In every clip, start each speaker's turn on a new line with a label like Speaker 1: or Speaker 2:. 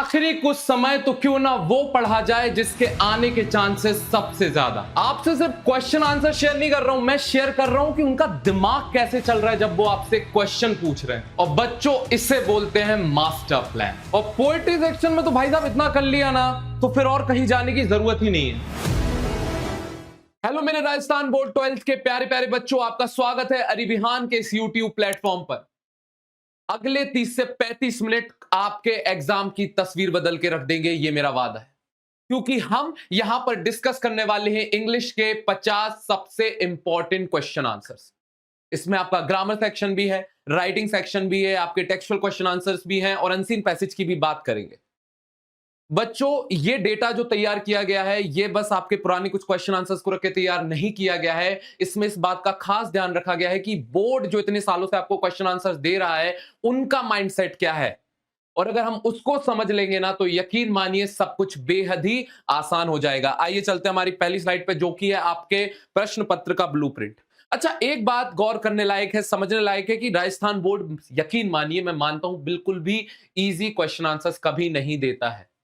Speaker 1: आखिरी कुछ समय तो क्यों ना वो पढ़ा जाए जिसके आने के चांसेस सबसे ज्यादा। आपसे सिर्फ क्वेश्चन आंसर शेयर नहीं कर रहा हूं, मैं शेयर कर रहा हूं कि उनका दिमाग कैसे चल रहा है जब वो आपसे क्वेश्चन पूछ रहे हैं। और बच्चों, इसे बोलते हैं मास्टर प्लान। और पोएट्री सेक्शन में तो भाई साहब इतना कर लिया ना, तो फिर और कहीं जाने की जरूरत ही नहीं है। हेलो मेरे राजस्थान बोर्ड 12th के प्यारे प्यारे बच्चों, आपका स्वागत है अरिविहान के इस यूट्यूब प्लेटफॉर्म पर। अगले 30 से 35 मिनट आपके एग्जाम की तस्वीर बदल के रख देंगे, ये मेरा वादा है। क्योंकि हम यहां पर डिस्कस करने वाले हैं इंग्लिश के 50 सबसे इंपॉर्टेंट क्वेश्चन आंसर्स। इसमें आपका ग्रामर सेक्शन भी है, राइटिंग सेक्शन भी है, आपके टेक्सचुअल क्वेश्चन आंसर्स भी हैं और अनसीन पैसेज की भी बात करेंगे। बच्चों, ये डेटा जो तैयार किया गया है, ये बस आपके पुराने कुछ क्वेश्चन आंसर्स को रख के तैयार नहीं किया गया है। इसमें इस बात का खास ध्यान रखा गया है कि बोर्ड जो इतने सालों से आपको क्वेश्चन आंसर्स दे रहा है, उनका माइंडसेट क्या है। और अगर हम उसको समझ लेंगे ना, तो यकीन मानिए सब कुछ बेहद ही आसान हो जाएगा। आइए चलते हैं हमारी पहली स्लाइड पे, जो कि है आपके प्रश्न पत्र का ब्लूप्रिंट। अच्छा, एक बात गौर करने लायक है, समझने लायक है कि राजस्थान बोर्ड, यकीन मानिए, मैं मानता हूं, बिल्कुल भी इजी क्वेश्चन आंसर्स कभी नहीं देता है।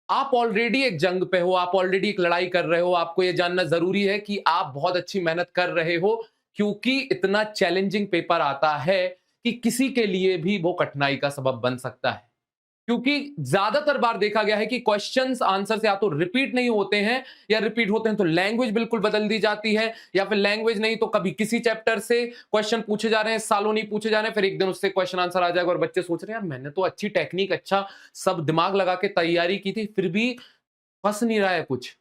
Speaker 1: आप ऑलरेडी एक जंग पे हो, आप ऑलरेडी एक लड़ाई कर रहे हो, आपको यह जानना जरूरी है कि आप बहुत अच्छी मेहनत कर रहे हो, क्योंकि इतना चैलेंजिंग पेपर आता है कि किसी के लिए भी वो कठिनाई का सबब बन सकता है। क्योंकि ज्यादातर बार देखा गया है कि क्वेश्चंस आंसर या तो रिपीट नहीं होते हैं, या रिपीट होते हैं तो लैंग्वेज बिल्कुल बदल दी जाती है, या फिर लैंग्वेज नहीं तो कभी किसी चैप्टर से क्वेश्चन पूछे जा रहे हैं, सालों नहीं पूछे जा रहे हैं, फिर एक दिन उससे क्वेश्चन आंसर आ जाएगा और बच्चे सोच रहे हैं यार मैंने तो अच्छी टेक्निक, अच्छा सब दिमाग लगा के तैयारी की थी, फिर भी फंस नहीं रहा है कुछ।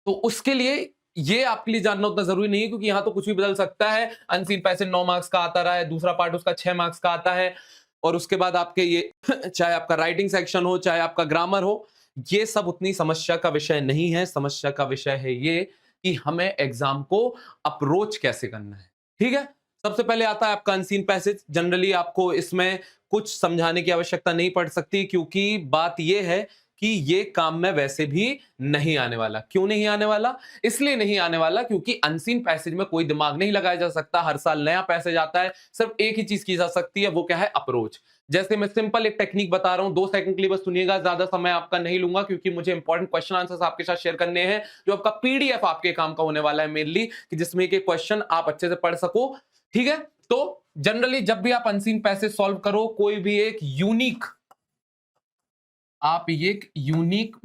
Speaker 1: तो उसके लिए ये आपके लिए जानना उतना जरूरी नहीं है, क्योंकि यहां तो कुछ भी बदल सकता है। अनसीन पैसेज 9 मार्क्स का आता रहा है, दूसरा पार्ट उसका 6 मार्क्स का आता है, और उसके बाद आपके ये चाहे आपका राइटिंग सेक्शन हो, चाहे आपका ग्रामर हो, ये सब उतनी समस्या का विषय नहीं है। समस्या का विषय है ये कि हमें एग्जाम को अप्रोच कैसे करना है। ठीक है, सबसे पहले आता है आपका अनसीन पैसेज। जनरली आपको इसमें कुछ समझाने की आवश्यकता नहीं पड़ सकती, क्योंकि बात यह है कि ये काम में वैसे भी नहीं आने वाला। क्यों नहीं आने वाला? इसलिए नहीं आने वाला क्योंकि अनसीन पैसेज में कोई दिमाग नहीं लगाया जा सकता। हर साल नया पैसेज आता है, सिर्फ एक ही चीज की जा सकती है, वो क्या है? अप्रोच। जैसे मैं सिंपल एक टेक्निक बता रहा हूं, 2 सेकंड के लिए बस सुनिएगा, ज्यादा समय आपका नहीं लूंगा, क्योंकि मुझे इंपॉर्टेंट क्वेश्चन आंसर्स आपके साथ शेयर करने हैं, जो आपका पीडीएफ आपके काम का होने वाला है मेनली, कि जिसमें के क्वेश्चन आप अच्छे से पढ़ सको। ठीक है, तो जनरली जब भी आप अनसीन पैसेज सॉल्व करो, कोई भी एक यूनिक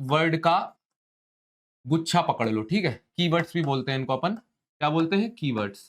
Speaker 1: वर्ड का गुच्छा पकड़ लो। ठीक है, कीवर्ड्स भी बोलते हैं इनको अपन, क्या बोलते हैं? कीवर्ड्स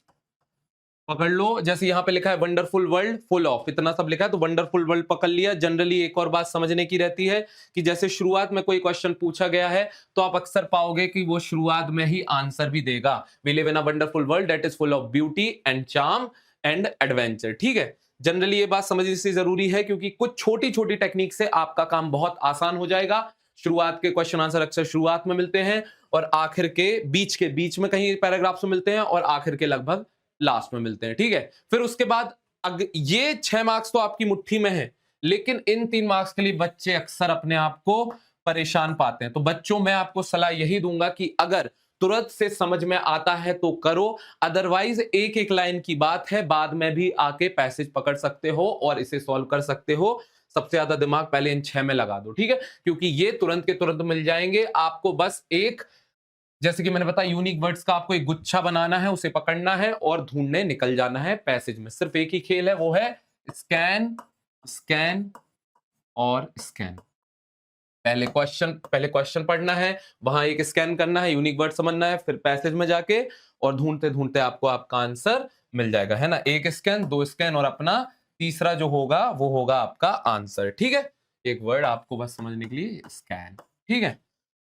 Speaker 1: पकड़ लो। जैसे यहां पे लिखा है वंडरफुल वर्ल्ड फुल ऑफ, इतना सब लिखा है, तो वंडरफुल वर्ल्ड पकड़ लिया। जनरली एक और बात समझने की रहती है कि जैसे शुरुआत में कोई क्वेश्चन पूछा गया है, तो आप अक्सर पाओगे कि वो शुरुआत में ही आंसर भी देगा। We live in a wonderful world that is full of beauty and charm and adventure. ठीक है, जनरली ये बात समझनी से जरूरी है, क्योंकि कुछ छोटी छोटी टेक्निक से आपका काम बहुत आसान हो जाएगा। शुरुआत के क्वेश्चन आंसर अक्सर शुरुआत में मिलते हैं, और आखिर के बीच में कहीं पैराग्राफ्स में मिलते हैं, और आखिर के लगभग लास्ट में मिलते हैं। ठीक है, फिर उसके बाद ये 6 मार्क्स तो आपकी मुट्ठी में है, लेकिन इन 3 मार्क्स के लिए बच्चे अक्सर अपने आप को परेशान पाते हैं। तो बच्चों, मैं आपको सलाह यही दूंगा कि अगर तुरंत से समझ में आता है तो करो, अदरवाइज एक एक लाइन की बात है, बाद में भी आके पैसेज पकड़ सकते हो और इसे सॉल्व कर सकते हो। सबसे ज्यादा दिमाग पहले इन 6 में लगा दो। ठीक है, क्योंकि ये तुरंत के तुरंत मिल जाएंगे। आपको बस एक, जैसे कि मैंने बताया, यूनिक वर्ड्स का आपको एक गुच्छा बनाना है, उसे पकड़ना है और ढूंढने निकल जाना है पैसेज में। सिर्फ एक ही खेल है, वो है स्कैन, स्कैन और स्कैन। पहले क्वेश्चन पढ़ना है, वहां एक स्कैन करना है, यूनिक वर्ड समझना है, फिर पैसेज में जाके और ढूंढते ढूंढते आपको आपका आंसर मिल जाएगा, है ना। एक स्कैन, 2 स्कैन, और अपना तीसरा जो होगा वो होगा आपका आंसर। ठीक है, एक वर्ड आपको बस समझने के लिए, स्कैन। ठीक है,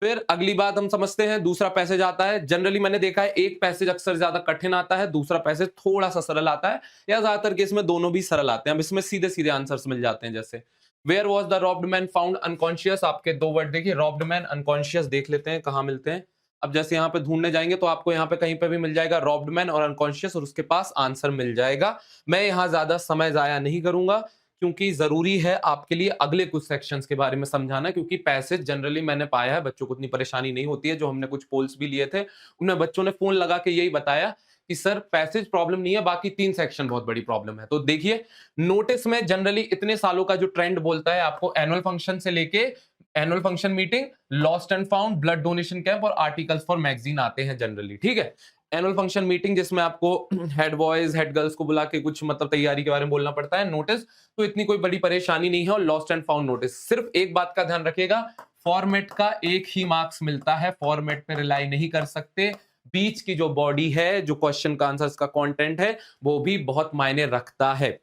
Speaker 1: फिर अगली बात हम समझते हैं, दूसरा पैसेज आता है। जनरली मैंने देखा है एक पैसेज अक्सर ज्यादा कठिन आता है, दूसरा पैसेज थोड़ा सा सरल आता है, या ज्यादातर केस में दोनों भी सरल आते हैं। अब इसमें सीधे सीधे आंसर्स मिल जाते हैं। जैसे where was the robbed man found unconscious, आपके 2 वर्ड देखिए, रॉब्ड मैन, अनकॉन्शियस, देख लेते हैं कहां मिलते हैं। अब जैसे यहाँ पे ढूंढने जाएंगे तो आपको यहाँ पे कहीं पे भी मिल जाएगा रॉब्ड मैन और अनकॉन्शियस, और उसके पास आंसर मिल जाएगा। मैं यहाँ ज्यादा समय जाया नहीं करूंगा, क्योंकि जरूरी है आपके लिए अगले कुछ सेक्शंस के बारे में समझाना, क्योंकि पैसेज जनरली मैंने पाया है बच्चों को उतनी परेशानी नहीं होती है। जो हमने कुछ पोल्स भी लिए थे, उनमें बच्चों ने फोन लगा के यही बताया कि सर पैसेज प्रॉब्लम नहीं है, बाकी 3 सेक्शन बहुत बड़ी प्रॉब्लम है। तो देखिए, नोटिस में जनरली इतने सालों का जो ट्रेंड बोलता है, आपको एनुअल फंक्शन से लेके annual function meeting, lost and found, blood donation camp और आर्टिकल्स फॉर मैगजीन आते हैं जनरली, ठीक है। एनुअल फंक्शन मीटिंग जिसमें आपको हेड बॉयज हेड गर्ल्स को बुला के कुछ मतलब तैयारी के बारे में बोलना पड़ता है। नोटिस तो इतनी कोई बड़ी परेशानी नहीं है। और लॉस्ट एंड फाउंड नोटिस, सिर्फ एक बात का ध्यान रखिएगा, फॉर्मेट का एक ही मार्क्स मिलता है, फॉर्मेट पे रिलाई नहीं कर सकते। बीच की जो बॉडी है, जो क्वेश्चन का आंसर का कंटेंट है, वो भी बहुत मायने रखता है।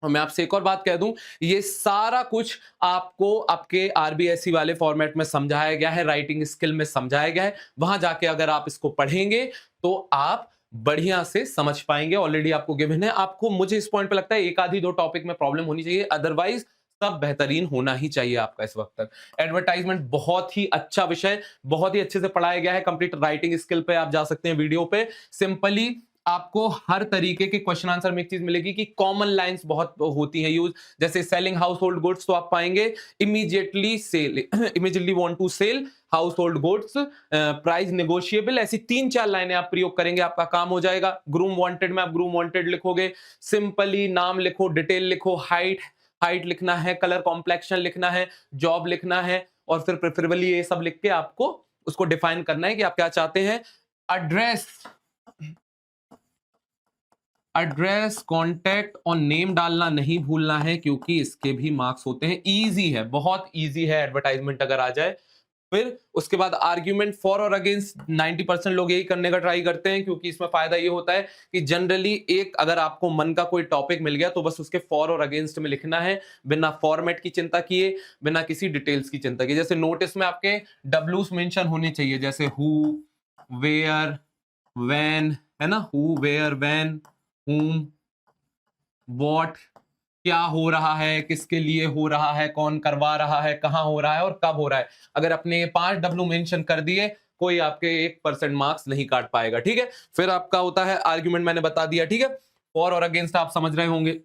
Speaker 1: और मैं आपसे एक और बात कह दूं, ये सारा कुछ आपको आपके आरबीएससी वाले फॉर्मेट में समझाया गया है, राइटिंग स्किल में समझाया गया है। वहां जाके अगर आप इसको पढ़ेंगे तो आप बढ़िया से समझ पाएंगे। ऑलरेडी आपको गिवन है। आपको, मुझे इस पॉइंट पे लगता है एक आधी दो टॉपिक में प्रॉब्लम होनी चाहिए, अदरवाइज सब बेहतरीन होना ही चाहिए आपका इस वक्त तक। एडवर्टाइजमेंट बहुत ही अच्छा विषय, बहुत ही अच्छे से पढ़ाया गया है। कंप्लीट राइटिंग स्किल पे आप जा सकते हैं वीडियो पे। सिंपली आपको हर तरीके के क्वेश्चन आंसर में एक चीज मिलेगी कि कॉमन लाइंस बहुत होती हैं यूज, जैसे सेलिंग हाउस होल्ड गुड्स, तो आप पाएंगे immediately sale, immediately want to sell household goods, price negotiable, ऐसी 3-4 लाइनें आप प्रयोग करेंगे, आपका काम हो जाएगा। ग्रूम वांटेड में आप ग्रूम वांटेड लिखोगे, सिंपली नाम लिखो, डिटेल लिखो, हाइट लिखना है, कलर कॉम्प्लेक्शन लिखना है, जॉब लिखना है, और फिर प्रेफरेबली ये सब लिख के आपको उसको डिफाइन करना है कि आप क्या चाहते हैं। एड्रेस, कॉन्टैक्ट और नेम डालना नहीं भूलना है, क्योंकि इसके भी मार्क्स होते हैं। इजी है, बहुत इजी है एडवर्टाइजमेंट अगर आ जाए। फिर उसके बाद आर्ग्यूमेंट फॉर और अगेंस्ट, 90% लोग यही करने का ट्राई करते हैं, क्योंकि इसमें फायदा ये होता है कि जनरली एक अगर आपको मन का कोई टॉपिक मिल गया तो बस उसके फॉर और अगेंस्ट में लिखना है, बिना फॉर्मेट की चिंता किए, बिना किसी डिटेल्स की चिंता किए। जैसे नोटिस में आपके डब्ल्यूज मेंशन होने चाहिए, जैसे हु, वेयर, व्हेन, है ना, who, where, when, whom, what, क्या हो रहा है, किसके लिए हो रहा है, कौन करवा रहा है, कहां हो रहा है और कब हो रहा है। अगर अपने 5 डब्ल्यू मेंशन कर दिए, कोई आपके 1% मार्क्स नहीं काट पाएगा, ठीक है। फिर आपका होता है आर्ग्यूमेंट, मैंने बता दिया, ठीक है। फॉर और अगेंस्ट आप समझ रहे होंगे।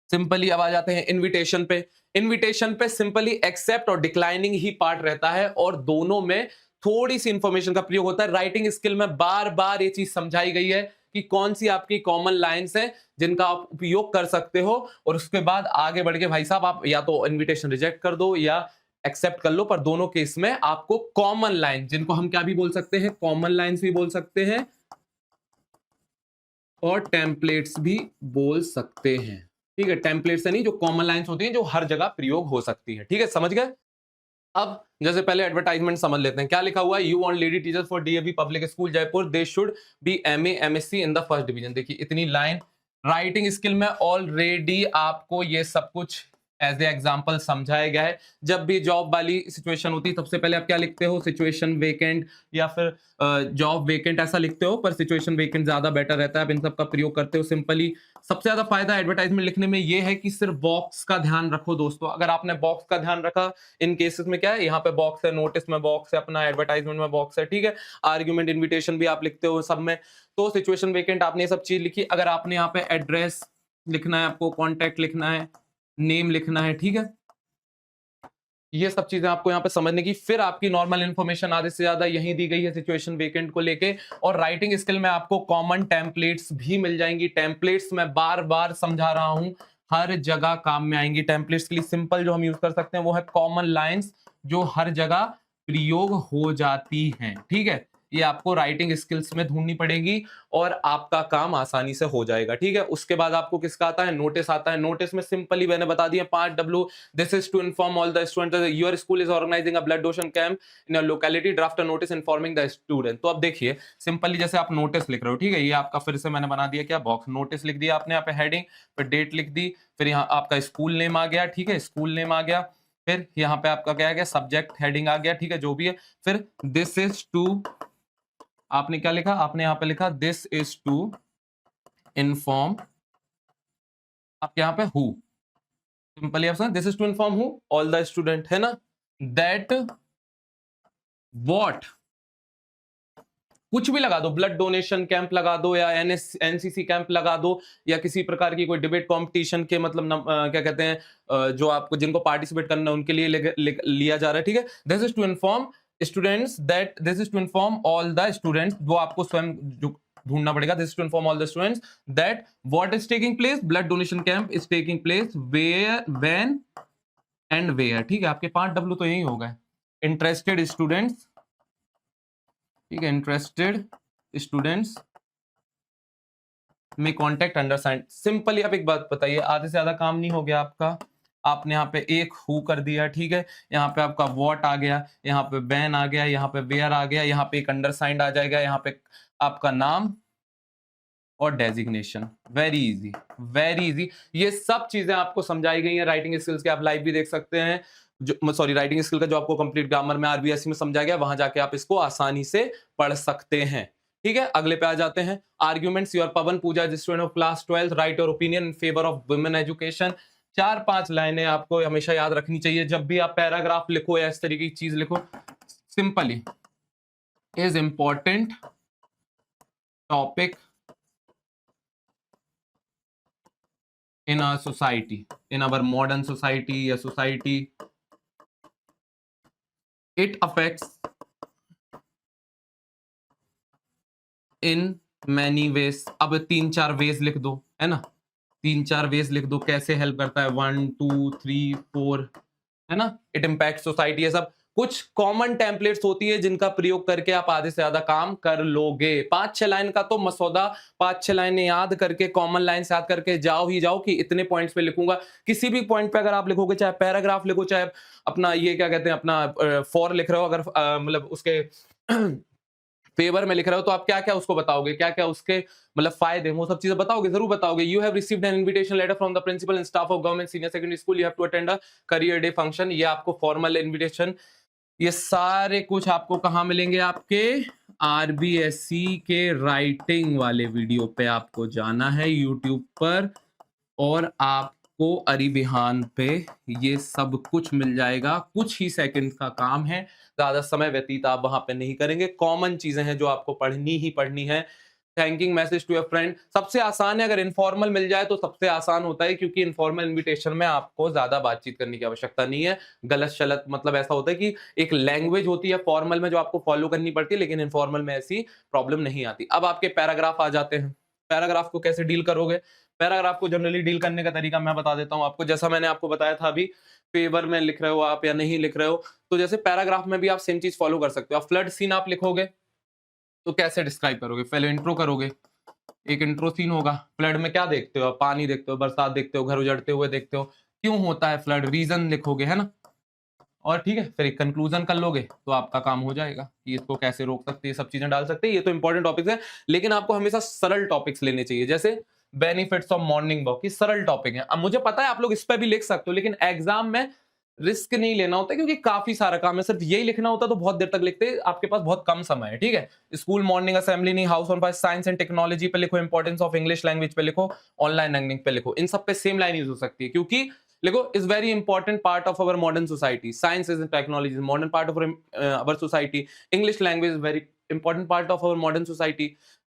Speaker 1: सिंपली अब आ जाते हैं इनविटेशन पे। इनविटेशन पे सिंपली एक्सेप्ट और डिक्लाइनिंग ही पार्ट रहता है, और दोनों में थोड़ी सी इंफॉर्मेशन का प्रयोग होता है। राइटिंग स्किल में बार बार ये चीज समझाई गई है कि कौन सी आपकी कॉमन लाइंस हैं जिनका आप उपयोग कर सकते हो, और उसके बाद आगे बढ़ के भाई साहब आप या तो इनविटेशन रिजेक्ट कर दो या एक्सेप्ट कर लो, पर दोनों केस में आपको कॉमन लाइन, जिनको हम क्या भी बोल सकते हैं, कॉमन लाइंस भी बोल सकते हैं और टेम्पलेट्स भी बोल सकते हैं, ठीक है। टेम्पलेट्स नहीं, जो कॉमन लाइंस होती हैं जो हर जगह प्रयोग हो सकती है, ठीक है, समझ गए। अब जैसे पहले एडवर्टाइजमेंट समझ लेते हैं। क्या लिखा हुआ है, you want lady teacher for DAV public school Jaipur, they should be MA MSc in the first division. देखिए इतनी लाइन, राइटिंग स्किल में ऑलरेडी आपको ये सब कुछ एज ए एग्जांपल समझाया गया है। जब भी जॉब वाली सिचुएशन होती है, सबसे पहले आप क्या लिखते हो, सिचुएशन वेकेंट या फिर जॉब वेकेंट ऐसा लिखते हो, पर सिचुएशन वेकेंट ज्यादा बेटर रहता है। आप इन सब का प्रयोग करते हो। सिंपली सबसे ज्यादा फायदा एडवर्टाइजमेंट लिखने में यह है कि सिर्फ बॉक्स का ध्यान रखो दोस्तों। अगर आपने बॉक्स का ध्यान रखा, इन केसेस में क्या है, यहाँ पे बॉक्स है, नोटिस में बॉक्स है, अपना एडवर्टाइजमेंट में बॉक्स है, ठीक है। आर्ग्यूमेंट, इन्विटेशन भी आप लिखते हो सब में, तो सिचुएशन वेकेंट आपने ये सब चीज लिखी। अगर आपने यहाँ पे एड्रेस लिखना है, आपको कॉन्टैक्ट लिखना है, नेम लिखना है, ठीक है, ये सब चीजें आपको यहाँ पे समझने की। फिर आपकी नॉर्मल इंफॉर्मेशन आधे से ज्यादा यही दी गई है सिचुएशन वेकेंट को लेके। और राइटिंग स्किल में आपको कॉमन टेम्पलेट्स भी मिल जाएंगी। टेम्पलेट्स मैं बार बार समझा रहा हूं, हर जगह काम में आएंगी। टेम्पलेट्स के लिए सिंपल जो हम यूज कर सकते हैं वो है कॉमन लाइंस, जो हर जगह प्रयोग हो जाती हैं, ठीक है। ये आपको राइटिंग स्किल्स में ढूंढनी पड़ेगी और आपका काम आसानी से हो जाएगा, ठीक है। उसके बाद आपको किसका आता है, नोटिस आता है। नोटिस में सिंपली मैंने बता दिया 5 W, this is to inform all the students your school is organising a blood donation camp in a locality, draft a notice informing the student. तो अब देखिए सिंपली जैसे आप नोटिस लिख रहे हो, ठीक है, ये आपका फिर से मैंने बना दिया क्या, बॉक्स। नोटिस लिख दिया आपने, यहाँ पे हेडिंग, फिर डेट लिख दी, फिर यहाँ आपका स्कूल नेम आ गया, ठीक है, स्कूल नेम आ गया। फिर यहाँ पे आपका क्या आ गया, सब्जेक्ट हेडिंग आ गया, ठीक है, जो भी है। फिर दिस इज टू, आपने क्या लिखा, आपने यहां पे लिखा दिस इज टू इन्फॉर्म, आप यहां पे हु, सिंपली आप this is to inform who all the students, है ना, दैट व्हाट, कुछ भी लगा दो, ब्लड डोनेशन कैंप लगा दो या एनसीसी कैंप लगा दो या किसी प्रकार की कोई डिबेट कंपटीशन के मतलब क्या कहते हैं जो आपको जिनको पार्टिसिपेट करना है उनके लिए लिया जा रहा है, ठीक है। This is to inform students that, this is to inform all the students, वो आपको स्वयं ढूंढना पड़ेगा। This is to inform all the students that what is taking place, blood donation camp is taking place where, when and where, ठीक है, आपके 5 W तो यही हो गए। इंटरेस्टेड स्टूडेंट्स, ठीक है, इंटरेस्टेड स्टूडेंट्स में कॉन्टेक्ट अंडरसाइंड। सिंपली आप एक बात बताइए, आधे से ज्यादा काम नहीं हो गया आपका? आपने यहाँ पे एक हु कर दिया, ठीक है, यहाँ पे आपका व्हाट आ गया, यहाँ पे व्हेन आ गया, यहाँ पे वेयर आ गया, यहाँ पे एक अंडरसाइंड आ जाएगा, यहाँ पे आपका नाम और designation. Very easy, very easy. ये सब चीजें आपको समझाई गई हैं राइटिंग स्किल्स के, आप लाइव भी देख सकते हैं, जो सॉरी राइटिंग स्किल का जो आपको कंप्लीट ग्रामर में आरबीएससी में समझाया गया, वहां जाके आप इसको आसानी से पढ़ सकते हैं। ठीक है, अगले पे आ जाते हैं। Arguments. Your Pawan Pooja, student of class 12, write your opinion in favour of women education. 4-5 लाइनें आपको हमेशा याद रखनी चाहिए जब भी आप पैराग्राफ लिखो या इस तरीके की चीज लिखो। Simply, is important topic in our society, in our modern society या society, it affects in many ways। अब 3-4 वेज लिख दो, है ना, 3-4 वेज लिख दो कैसे हेल्प करता है, 1 2 3 4, है ना। इट इम्पैक्ट सोसाइटी, ये सब कुछ कॉमन टेम्पलेट्स होती है जिनका प्रयोग करके आप आधे से ज्यादा काम कर लोगे। 5-6 लाइन का तो मसौदा, 5-6 लाइनें याद करके, कॉमन लाइन्स याद करके जाओ ही जाओ कि इतने पॉइंट्स पे लिखूंगा। किसी भी पॉइंट पे अगर आप लिखोगे, चाहे पैराग्राफ लिखो, चाहे अपना ये क्या कहते हैं, अपना फॉर लिख रहे हो, अगर मतलब उसके फेवर में लिख रहे हो, तो आप क्या क्या उसको बताओगे, क्या क्या उसके मतलब फायदे, वो सब चीजें बताओगे, जरूर बताओगे। You have received an invitation letter from the principal and staff of government senior secondary school, you have to attend a career day function. ये आपको फॉर्मल इनविटेशन, ये सारे कुछ आपको कहां मिलेंगे, आपके आरबीएससी के राइटिंग वाले वीडियो पे आपको जाना है यूट्यूब पर, और आपको अरिबिहान पे ये सब कुछ मिल जाएगा। कुछ ही सेकंड का काम है, ज्यादा समय व्यतीत आप वहां पे नहीं करेंगे। कॉमन चीजें हैं जो आपको पढ़नी ही पढ़नी है। Thanking message to your friend सबसे आसान है, अगर इनफॉर्मल मिल जाए तो सबसे आसान होता है, क्योंकि इनफॉर्मल इनविटेशन में आपको ज्यादा बातचीत करने की आवश्यकता नहीं है। गलत शलत मतलब ऐसा होता है कि एक लैंग्वेज होती है फॉर्मल में जो आपको फॉलो करनी पड़ती है, लेकिन इनफॉर्मल में ऐसी प्रॉब्लम नहीं आती। अब आपके पैराग्राफ आ जाते हैं। पैराग्राफ को कैसे डील करोगे? पैराग्राफ को जनरली डील करने का तरीका मैं बता देता हूं आपको। जैसा मैंने आपको बताया था अभी, फेवर में लिख रहे हो आप या नहीं लिख रहे हो, तो जैसे पैराग्राफ में भी आप सेम चीज फॉलो कर सकते हो। आप फ्लड सीन आप लिखोगे तो कैसे डिस्क्राइब करोगे? पहले इंट्रो करोगे, एक इंट्रो सीन होगा। फ्लड में क्या देखते हो? पानी देखते हो, बरसात देखते हो, घर उजड़ते हुए देखते हो, क्यों होता है फ्लड, रीजन लिखोगे, है ना। और ठीक है, फिर एक कंक्लूजन कर लोगे तो आपका काम हो जाएगा कि इसको कैसे रोक सकते हैं, सब चीजें डाल सकते हैं। ये तो इंपॉर्टेंट टॉपिक्स है, लेकिन आपको हमेशा सरल टॉपिक्स लेने चाहिए। जैसे बेनिफिट्स ऑफ मॉर्निंग वॉक, ये सरल टॉपिक है। अब मुझे पता है आप लोग इस पर भी लिख सकते हो, लेकिन एग्जाम में रिस्क नहीं लेना होता, क्योंकि काफी सारा काम है। सिर्फ यही लिखना होता तो बहुत देर तक लिखते, आपके पास बहुत कम समय है। ठीक है, स्कूल मॉर्निंग असेंबली नहीं, house on fire, science and technology पे लिखो, इंपॉर्टेंस ऑफ इंग्लिश लैंग्वेज पे लिखो, ऑनलाइन लर्निंग पे लिखो। इन सब पे सेम लाइन यूज हो सकती है, क्योंकि लिखो is very important part of our modern society, science is technology is modern part of our society, English language is very important part of our modern society,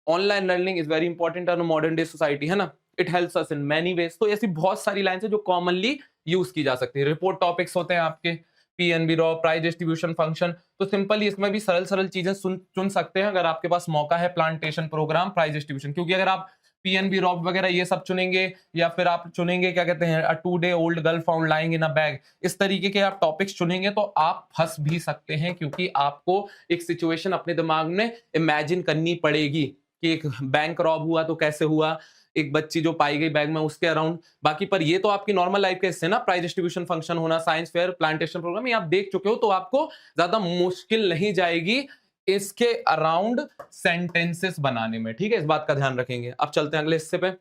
Speaker 1: online learning is very important in modern day society, है ना। It helps us in many ways. तो ऐसी बहुत सारी lines है जो commonly use की जा सकती है। रिपोर्ट टॉपिक्स होते हैं आपके, PNB raw, price distribution function. तो सिंपली इसमें भी सरल सरल चीजें चुन सकते हैं अगर आपके पास मौका है। प्लांटेशन प्रोग्राम, प्राइस डिस्ट्रीब्यूशन, क्योंकि अगर आप पीएनबी रॉ वगैरह ये सब चुनेंगे, या फिर आप चुनेंगे क्या कहते हैं, अ 2 day old girl found lying in a bag, इस तरीके के आप टॉपिक्स चुनेंगे तो आप फंस भी सकते हैं, क्योंकि आपको एक सिचुएशन अपने दिमाग में इमेजिन करनी पड़ेगी कि एक बैंक रॉब हुआ तो कैसे हुआ, एक बच्ची जो पाई गई बैग में उसके अराउंड। बाकी पर ये तो आपकी नॉर्मल लाइफ के हिस्से ना, प्राइस डिस्ट्रीब्यूशन फंक्शन होना, साइंस फेयर, प्लांटेशन प्रोग्राम, ये आप देख चुके हो, तो आपको ज्यादा मुश्किल नहीं जाएगी इसके अराउंड सेंटेंसेस बनाने में। ठीक है, इस बात का ध्यान रखेंगे। अब चलते हैं अगले हिस्से पे।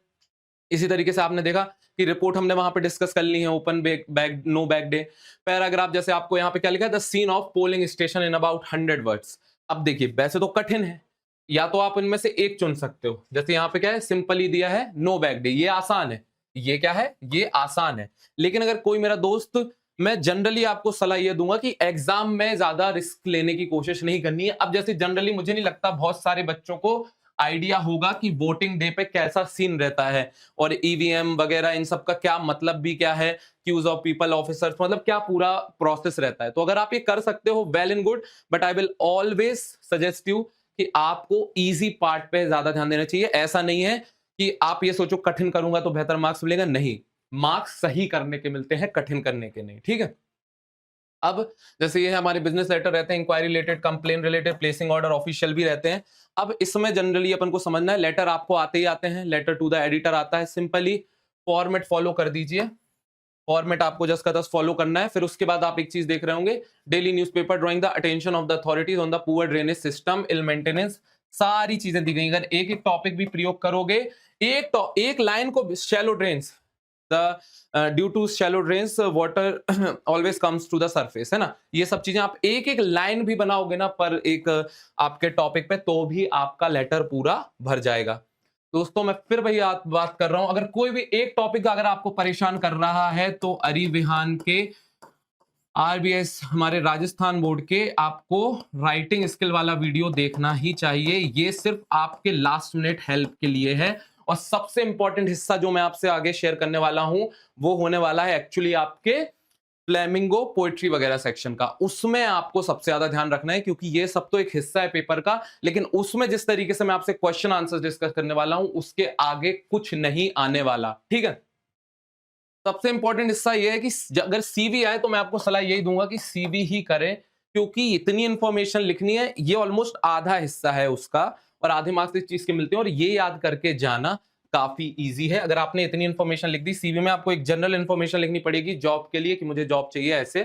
Speaker 1: इसी तरीके से आपने देखा कि रिपोर्ट हमने वहां पे डिस्कस कर ली है, open bag no bag day. Paragraph जैसे आपको यहाँ पे क्या लिखा है, the scene of polling station in about 100 words. अब देखिए वैसे तो कठिन है, या तो आप इनमें से एक चुन सकते हो। जैसे यहाँ पे क्या है, सिंपली दिया है नो बैग डे, ये आसान है। ये क्या है, ये आसान है। लेकिन अगर कोई मेरा दोस्त, मैं जनरली आपको सलाह ये दूंगा कि एग्जाम में ज्यादा रिस्क लेने की कोशिश नहीं करनी है। अब जैसे जनरली मुझे नहीं लगता बहुत सारे बच्चों को आइडिया होगा कि वोटिंग डे पे कैसा सीन रहता है, और ईवीएम वगैरह इन सब का क्या मतलब भी क्या है, क्यूज ऑफ पीपल ऑफिसर्स, मतलब क्या पूरा प्रोसेस रहता है। तो अगर आप ये कर सकते हो, well and good, but I will always suggest you कि आपको इजी पार्ट पे ज्यादा ध्यान देना चाहिए। ऐसा नहीं है कि आप ये सोचो कठिन करूंगा तो बेहतर मार्क्स मिलेगा, नहीं, मार्क्स सही करने के मिलते हैं, कठिन करने के नहीं। ठीक है। अब जैसे ये हमारे बिजनेस लेटर रहते हैं, inquiry related, complain related, placing order, official भी रहते हैं। अब इसमें जनरली अपन को समझना है, लेटर आपको आते ही आते हैं, लेटर टू द एडिटर आता है, सिंपली फॉर्मेट फॉलो कर दीजिए। फॉर्मेट आपको जस्ट का 10 फॉलो करना है। फिर उसके बाद आप एक चीज देख रहे होंगे, daily newspaper drawing the attention of the authorities on the poor drainage system, ill maintenance, सारी चीजें दी गई। अगर एक एक टॉपिक भी प्रयोग करोगे, एक लाइन को, shallow drains, due to shallow drains water always comes to the surface, है ना, ये सब चीजें आप एक एक लाइन भी बनाओगे ना पर एक आपके टॉपिक पे, तो भी आपका लेटर पूरा भर जाएगा। दोस्तों मैं फिर वही बात कर रहा हूं, अगर कोई भी एक टॉपिक अगर आपको परेशान कर रहा है तो अरिविहान के आरबीएस हमारे राजस्थान बोर्ड के आपको राइटिंग स्किल वाला वीडियो देखना ही चाहिए। ये सिर्फ आपके लास्ट मिनट हेल्प के लिए है। और सबसे इंपॉर्टेंट हिस्सा जो मैं आपसे आगे शेयर करने वाला हूं वो होने वाला है एक्चुअली आपके फ्लेमिंगो पोएट्री वगैरह सेक्शन का। उसमें आपको सबसे ज्यादा ध्यान रखना है, क्योंकि ये सब तो एक हिस्सा है पेपर का, लेकिन उसमें जिस तरीके से मैं आपसे क्वेश्चन आंसर डिस्कस करने वाला हूं उसके आगे कुछ नहीं आने वाला, ठीक है। सबसे इंपॉर्टेंट हिस्सा ये है कि अगर सीवी आए तो मैं आपको सलाह यही दूंगा कि सीवी ही करें, क्योंकि इतनी इंफॉर्मेशन लिखनी है, ये ऑलमोस्ट आधा हिस्सा है उसका, और आधे मार्क्स इस चीज के मिलते हैं, और ये याद करके जाना काफी इजी है। अगर आपने इतनी इंफॉर्मेशन लिख दी, सीवी में आपको एक जनरल इंफॉर्मेशन लिखनी पड़ेगी जॉब के लिए कि मुझे जॉब चाहिए ऐसे,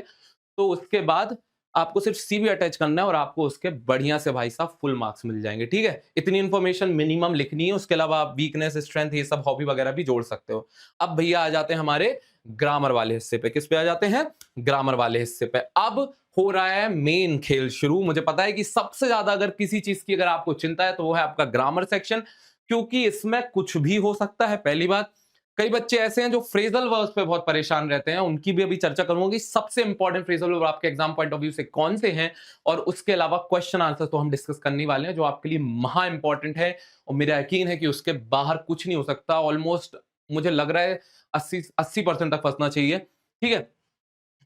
Speaker 1: तो उसके बाद आपको सिर्फ सीवी अटैच करना है और आपको उसके बढ़िया से भाई साहब फुल मार्क्स मिल जाएंगे, ठीक है। इतनी इंफॉर्मेशन मिनिमम लिखनी है, उसके अलावा आप वीकनेस, स्ट्रेंथ, ये सब हॉबी वगैरह भी जोड़ सकते हो। अब भैया आ जाते हैं हमारे ग्रामर वाले हिस्से पे। किस पे आ जाते हैं? ग्रामर वाले हिस्से पे। अब हो रहा है मेन खेल शुरू। मुझे पता है कि सबसे ज्यादा अगर किसी चीज की अगर आपको चिंता है तो वो है आपका ग्रामर सेक्शन, क्योंकि इसमें कुछ भी हो सकता है। पहली बात, कई बच्चे ऐसे हैं जो फ्रेजल वर्ब्स पे बहुत परेशान रहते हैं, उनकी भी अभी चर्चा करूंगा कि सबसे इंपॉर्टेंट फ्रेजल वर्ब आपके एग्जाम पॉइंट ऑफ व्यू से कौन से हैं, और उसके अलावा क्वेश्चन आंसर तो हम डिस्कस करने वाले हैं जो आपके लिए महा इंपॉर्टेंट है, और मेरा यकीन है कि उसके बाहर कुछ नहीं हो सकता। ऑलमोस्ट मुझे लग रहा है 80% तक फंसना चाहिए, ठीक है।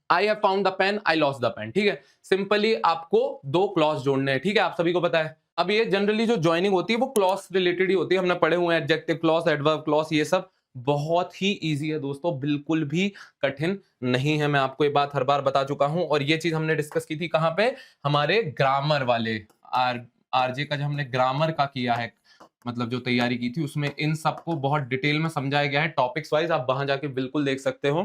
Speaker 1: I have found the pen, I lost the pen, ठीक है। सिंपली आपको 2 क्लॉज जोड़ने हैं, ठीक है, आप सभी को पता है। अब ये जनरली जो ज्वाइनिंग होती है वो क्लॉज रिलेटेड ही होती है, हमने पढ़े हुए हैं, एडजेक्टिव क्लॉज, एडवर्ब क्लॉज, ये सब बहुत ही इजी है दोस्तों, बिल्कुल भी कठिन नहीं है। मैं आपको ये बात हर बार बता चुका हूं, और ये चीज हमने डिस्कस की थी कहां पे, हमारे ग्रामर वाले आरजे का, जो हमने ग्रामर का किया है, मतलब जो तैयारी की थी उसमें इन सबको बहुत डिटेल में समझाया गया है टॉपिक्स वाइज, आप वहां जाके बिल्कुल देख सकते हो।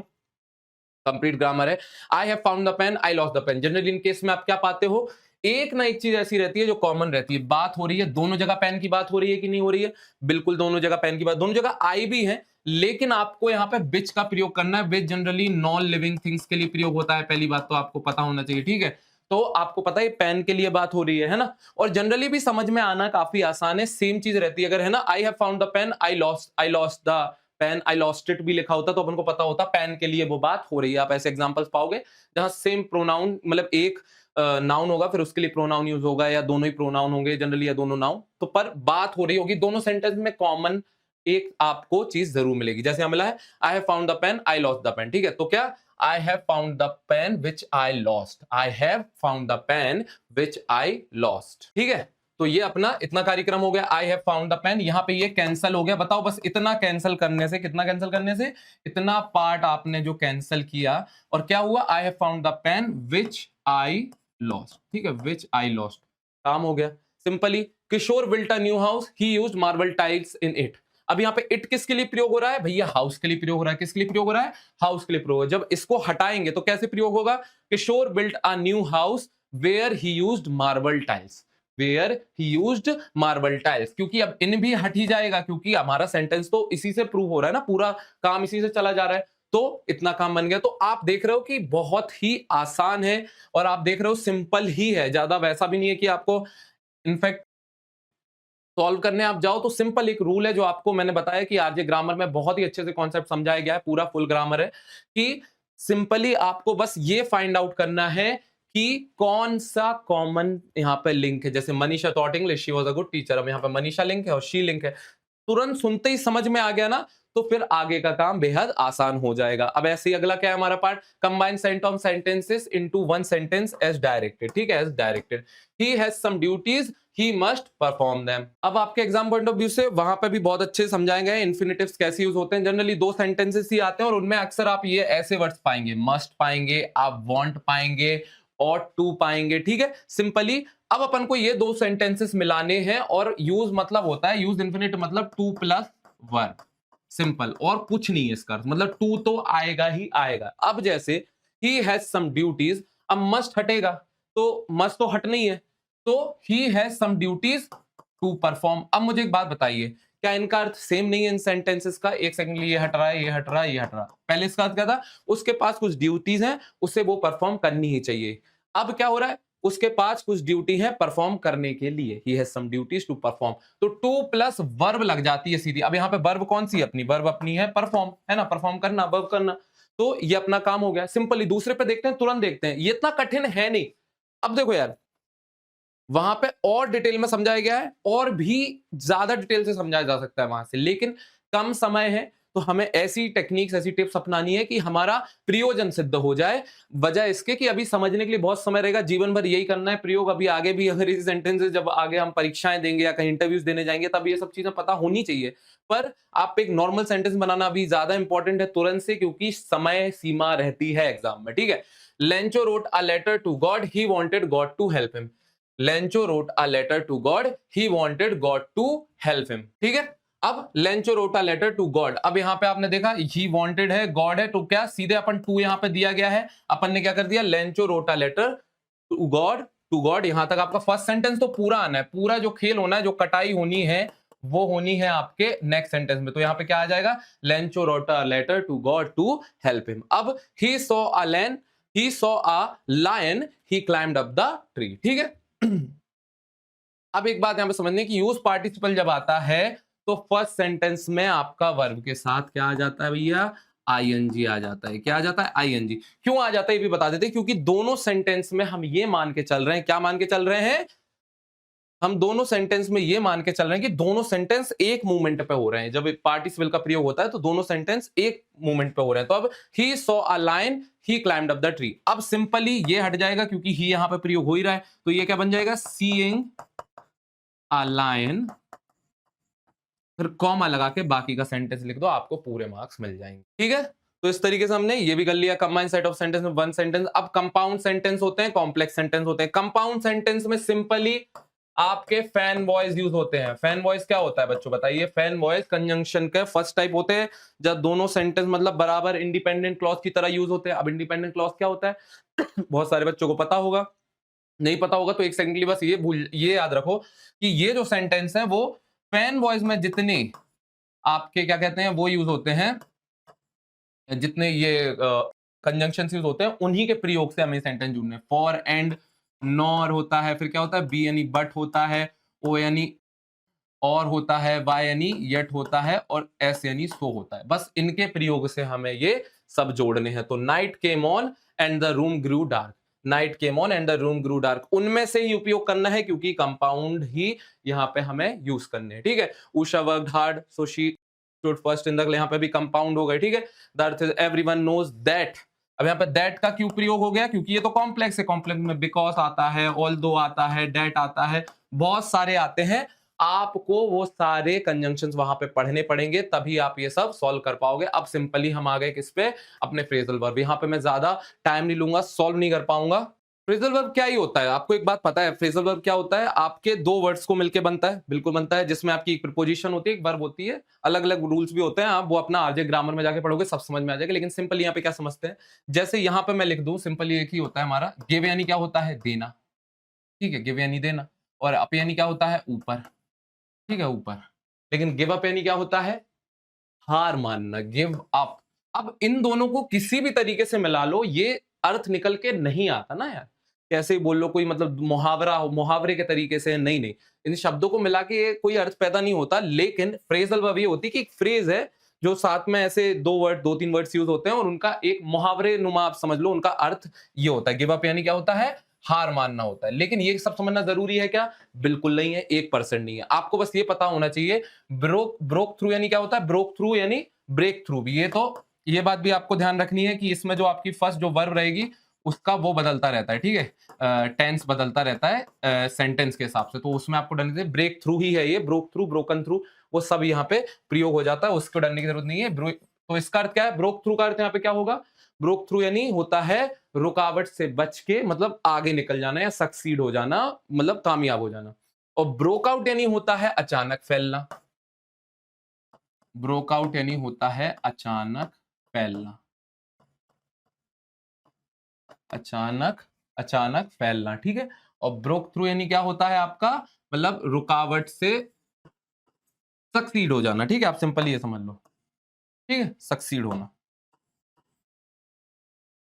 Speaker 1: कंप्लीट ग्रामर है। I have found the pen, I lost the pen. Generally in case में आप क्या पाते हो, एक ना एक चीज ऐसी रहती है जो कॉमन रहती है। बात हो रही है दोनों जगह पेन की बात हो रही है कि नहीं हो रही है, बिल्कुल दोनों जगह पेन की बात, दोनों जगह आई भी है, लेकिन आपको यहाँ पे विच का प्रयोग करना है। Which generally non living things के लिए प्रयोग होता है, पहली बात तो आपको पता होना चाहिए, ठीक है। तो आपको पता है पेन के लिए बात हो रही है ना, और जनरली भी समझ में आना काफी आसान है, सेम चीज रहती है। अगर है ना, I have found the pen, I lost the pen, I lost it भी लिखा होता तो अपन को पता होता पेन के लिए वो बात हो रही है। आप ऐसे एग्जांपल्स पाओगे जहां सेम प्रोनाउन, मतलब एक नाउन होगा फिर उसके लिए प्रोनाउन यूज होगा, या दोनों ही प्रोनाउन होंगे जनरली, या दोनों नाउन, तो पर बात हो रही होगी दोनों सेंटेंस में कॉमन एक आपको चीज जरूर मिलेगी। जैसे हमें मिला है I have found the pen, I lost the pen, ठीक है। तो क्या, I have found the pen which I lost, I have found the pen which I lost, ठीक है। तो ये अपना इतना कार्यक्रम हो गया, I have found the pen. यहां पे ये कैंसिल हो गया। बताओ बस इतना कैंसिल करने से, कितना कैंसिल करने से, इतना पार्ट आपने जो कैंसिल किया, और क्या हुआ, I have found the pen which I lost, ठीक है, विच आई लॉस्ट, काम हो गया। Simply, Kishore built a new house, he used marble tiles in it. अब यहाँ पे इट किसके लिए प्रयोग हो रहा है भैया, हाउस के लिए प्रयोग हो रहा है। किसके लिए प्रयोग हो रहा है, हाउस के लिए प्रयोग हो रहा है। जब इसको हटाएंगे तो कैसे प्रयोग होगा, Kishore built a new house where he used marble tiles, where he used marble tiles, क्योंकि अब इन भी हट ही जाएगा, क्योंकि हमारा सेंटेंस तो इसी से प्रूव हो रहा है ना, पूरा काम इसी से चला जा रहा है, तो इतना काम बन गया। तो आप देख रहे हो कि बहुत ही आसान है, और आप देख रहे हो सिंपल ही है, ज्यादा वैसा भी नहीं है कि आपको इनफैक्ट सॉल्व करने आप जाओ तो सिंपल एक रूल है जो आपको मैंने बताया कि आरजे ग्रामर में बहुत ही अच्छे से कॉन्सेप्ट समझाया गया है, पूरा फुल ग्रामर है, कि सिंपली आपको बस ये फाइंड आउट करना है कि कौन सा कॉमन यहाँ पे लिंक है। जैसे Manisha thought English, she was a good teacher, अब यहाँ पे मनीषा लिंक है और शी लिंक है, तुरंत सुनते ही समझ में आ गया ना, तो फिर आगे का काम बेहद आसान हो जाएगा। अब ऐसे ही अगला क्या है हमारा part, combine set of sentences into one sentence as directed. ठीक है, as directed, he has some duties, he must perform them. अब आपके एग्जाम पॉइंट ऑफ व्यू से वहां पे भी बहुत अच्छे समझाए गए इन्फिनिटिव्स कैसे यूज होते हैं। जनरली दो सेंटेंसेस ही आते हैं और उनमें अक्सर आप ये ऐसे वर्ड्स पाएंगे, मस्ट पाएंगे, आप वांट पाएंगे, ought to पाएंगे। ठीक है, सिंपली अब अपन को ये दो सेंटेंसेस मिलाने हैं और यूज मतलब होता है, यूज इन्फिनिटिव मतलब टू प्लस वर्ब, सिंपल, और कुछ नहीं है इसका अर्थ, मतलब टू तो आएगा ही आएगा। अब जैसे he has some duties, अब must हटेगा तो must तो हट नहीं है, तो he has some duties to perform। अब मुझे एक बात बताइए, क्या इनका अर्थ सेम नहीं है इन सेंटेंसेस का? एक सेकंड लिए ये हट रहा है, ये हट रहा है, ये हट रहा है। पहले इसका अर्थ क्या था, उसके पास कुछ ड्यूटीज हैं, उसे वो परफॉर्म करनी ही चाहिए। अब क्या हो रहा है, उसके पास कुछ ड्यूटी है परफॉर्म करने के लिए, he has some duties to perform, तो टू प्लस वर्ब लग जाती है सीधी। अब यहाँ पे वर्ब कौन सी अपनी, वर्ब अपनी है परफॉर्म, है ना, परफॉर्म करना, वर्ब करना, तो ये अपना काम हो गया। सिंपली दूसरे पे देखते हैं, तुरंत देखते हैं, ये इतना कठिन है नहीं। अब देखो यार, वहां पे और डिटेल में समझाया गया है, और भी ज्यादा डिटेल से समझाया जा सकता है वहां से, लेकिन कम समय है तो हमें ऐसी टेक्निक्स, ऐसी टिप्स अपनानी है कि हमारा प्रयोजन सिद्ध हो जाए। वजह इसके कि अभी समझने के लिए बहुत समय रहेगा, जीवन भर यही करना है प्रयोग। अभी आगे भी अगर इस सेंटेंसेस जब आगे हम परीक्षाएं देंगे या कहीं इंटरव्यूज देने जाएंगे तब ये सब चीजें पता होनी चाहिए, पर आप एक नॉर्मल सेंटेंस बनाना अभी ज्यादा इंपॉर्टेंट है तुरंत से, क्योंकि समय सीमा रहती है एग्जाम में। ठीक है, Lencho wrote a letter to God, he wanted God to help him. Lencho wrote a letter to God, he wanted God to help him. ठीक है, अब Lencho wrote a letter to God, अब यहां पे आपने देखा ही वांटेड है, God है, तो क्या सीधे अपन टू यहां पे दिया गया है, अपन ने क्या कर दिया, Lencho wrote a letter to God, to God. यहां तक आपका फर्स्ट सेंटेंस तो पूरा आना है, पूरा जो खेल होना है, जो कटाई होनी है वो होनी है आपके नेक्स्ट सेंटेंस में। तो यहां पे क्या आ जाएगा, Lencho wrote a letter to God to help him. अब he saw a lion, he saw a lion, he climbed up the tree. ठीक है, अब एक बात यहां पे समझने की, यूज पार्टिसिपल जब आता है तो फर्स्ट सेंटेंस में आपका वर्ब के साथ क्या आ जाता है भैया, आईएनजी आ जाता है। क्या आ जाता है, आईएनजी। क्यों आ जाता है ये भी बता देते हैं, क्योंकि दोनों सेंटेंस में हम ये मान के चल रहे हैं, क्या मान के चल रहे हैं, हम दोनों सेंटेंस में ये मान के चल रहे हैं कि दोनों सेंटेंस एक मूवमेंट पे हो रहे हैं। जब पार्टिसिपल का प्रयोग होता है तो दोनों सेंटेंस एक मूवमेंट पे हो रहे हैं। तो अब he saw a lion, he climbed up the tree, अब सिंपली ये हट जाएगा क्योंकि ही यहां पे प्रयोग हो ही रहा है, तो ये क्या बन जाएगा, सीइंग अ लायन, फिर कॉमा लगा के बाकी का सेंटेंस लिख दो, आपको पूरे मार्क्स मिल जाएंगे। ठीक है, तो इस तरीके से हमने ये भी कर लिया, कंबाइंड सेट ऑफ सेंटेंस में वन सेंटेंस। अब कंपाउंड सेंटेंस होते हैं, कॉम्प्लेक्स सेंटेंस होते हैं। कंपाउंड सेंटेंस में सिंपली आपके फैन वॉइस यूज होते हैं। फैन वॉइस क्या होता है बच्चों बताइए, फैन वॉइस कंजंक्शन के फर्स्ट टाइप होते हैं, जब दोनों सेंटेंस मतलब बराबर इंडिपेंडेंट क्लॉज की तरह यूज होते हैं। अब इंडिपेंडेंट क्लॉज क्या होता है बहुत सारे बच्चों को पता होगा, नहीं पता होगा तो एक सेकंड के लिए बस ये याद रखो कि ये जो सेंटेंस है वो फैन वॉइस में जितने आपके क्या कहते हैं वो यूज होते हैं, जितने ये कंजंक्शन यूज होते हैं उन्हीं के प्रयोग से हमें सेंटेंस जुड़ने। फॉर एंड, नॉर होता है, फिर क्या होता है, बी यानी बट होता है, ओ यानी और होता है, वाई यानी यट होता है, और एस यानी सो होता है। बस इनके प्रयोग से हमें ये सब जोड़ने हैं। तो night came on and the room grew dark, night came on and the room grew dark, उनमें से ही उपयोग करना है क्योंकि कंपाउंड ही यहाँ पे हमें यूज करने हैं। ठीक है, Usha worked hard so she stood first in the, यहाँ पे भी कंपाउंड हो गए। ठीक है, the earth is everyone knows that, अब यहाँ पे दैट का क्यों प्रयोग हो गया, क्योंकि ये तो कॉम्प्लेक्स है, कॉम्प्लेक्स में बिकॉज आता है, ऑल्दो आता है, डेट आता है, बहुत सारे आते हैं। आपको वो सारे कंजंक्शंस वहां पे पढ़ने पड़ेंगे, तभी आप ये सब सॉल्व कर पाओगे। अब सिंपली हम आ गए किस पे, अपने फ्रेजल वर्ब। यहाँ पे मैं ज्यादा टाइम नहीं लूंगा, सॉल्व नहीं कर पाऊंगा। फ्रेजल वर्ब क्या ही होता है, आपको एक बात पता है फ्रेजल वर्ब क्या होता है, आपके दो वर्ड्स को मिलकर बनता है, बिल्कुल बनता है, जिसमें आपकी एक प्रीपोजिशन होती है, एक वर्ब होती है, अलग अलग रूल्स भी होते हैं, आप वो अपना आरजे ग्रामर में जाके पढ़ोगे सब समझ में आ जाएगा। लेकिन सिंपल यहाँ पे क्या समझते हैं, जैसे यहाँ पे मैं लिख दूं, सिंपली एक ही होता है हमारा, गिव यानी क्या होता है, देना। ठीक है, गिव यानी देना, और अप यानी क्या होता है, ऊपर। ठीक है, ऊपर। लेकिन गिव अप यानी क्या होता है, हार मानना, गिव अप। अब इन दोनों को किसी भी तरीके से मिला लो, ये अर्थ निकल के नहीं आता ना यार, कैसे ही बोल लो, कोई मतलब मुहावरा हो, मुहावरे के तरीके से नहीं, नहीं, इन शब्दों को मिला के कोई अर्थ पैदा नहीं होता। लेकिन फ्रेजल वर्ब ये होती है कि एक फ्रेज है जो साथ में ऐसे दो तीन वर्ड्स यूज होते हैं और उनका एक मुहावरे नुमा आप समझ लो, उनका अर्थ ये होता है। गिव अप यानी क्या होता है, हार मानना होता है। लेकिन ये सब समझना जरूरी है क्या, बिल्कुल नहीं है, 1% नहीं है। आपको बस ये पता होना चाहिए ब्रोक थ्रू यानी क्या होता है, ब्रोक थ्रू यानी ब्रेक थ्रू भी। ये बात भी आपको ध्यान रखनी है कि इसमें जो आपकी फर्स्ट जो वर्ब रहेगी उसका वो बदलता रहता है, ठीक है, टेंस बदलता रहता है सेंटेंस के हिसाब से, तो उसमें आपको डरने से ब्रेक थ्रू ही है, ये ब्रोक थ्रू, ब्रोकन थ्रू, वो सब यहाँ पे प्रयोग हो जाता है, उसको डरने की जरूरत नहीं है। तो इसका अर्थ क्या है, ब्रोक थ्रू का अर्थ यहाँ पे क्या होगा, ब्रोक थ्रू यानी होता है रुकावट से बच के, मतलब आगे निकल जाना या सक्सीड हो जाना, मतलब कामयाब हो जाना। और ब्रोकआउट यानी होता है अचानक फैलना, ब्रोकआउट यानी होता है अचानक फैलना, अचानक फैलना, ठीक है। और ब्रोक थ्रू यानी क्या होता है आपका, मतलब रुकावट से सक्सीड हो जाना, ठीक है, आप सिंपल ये समझ लो, ठीक है, सक्सीड होना,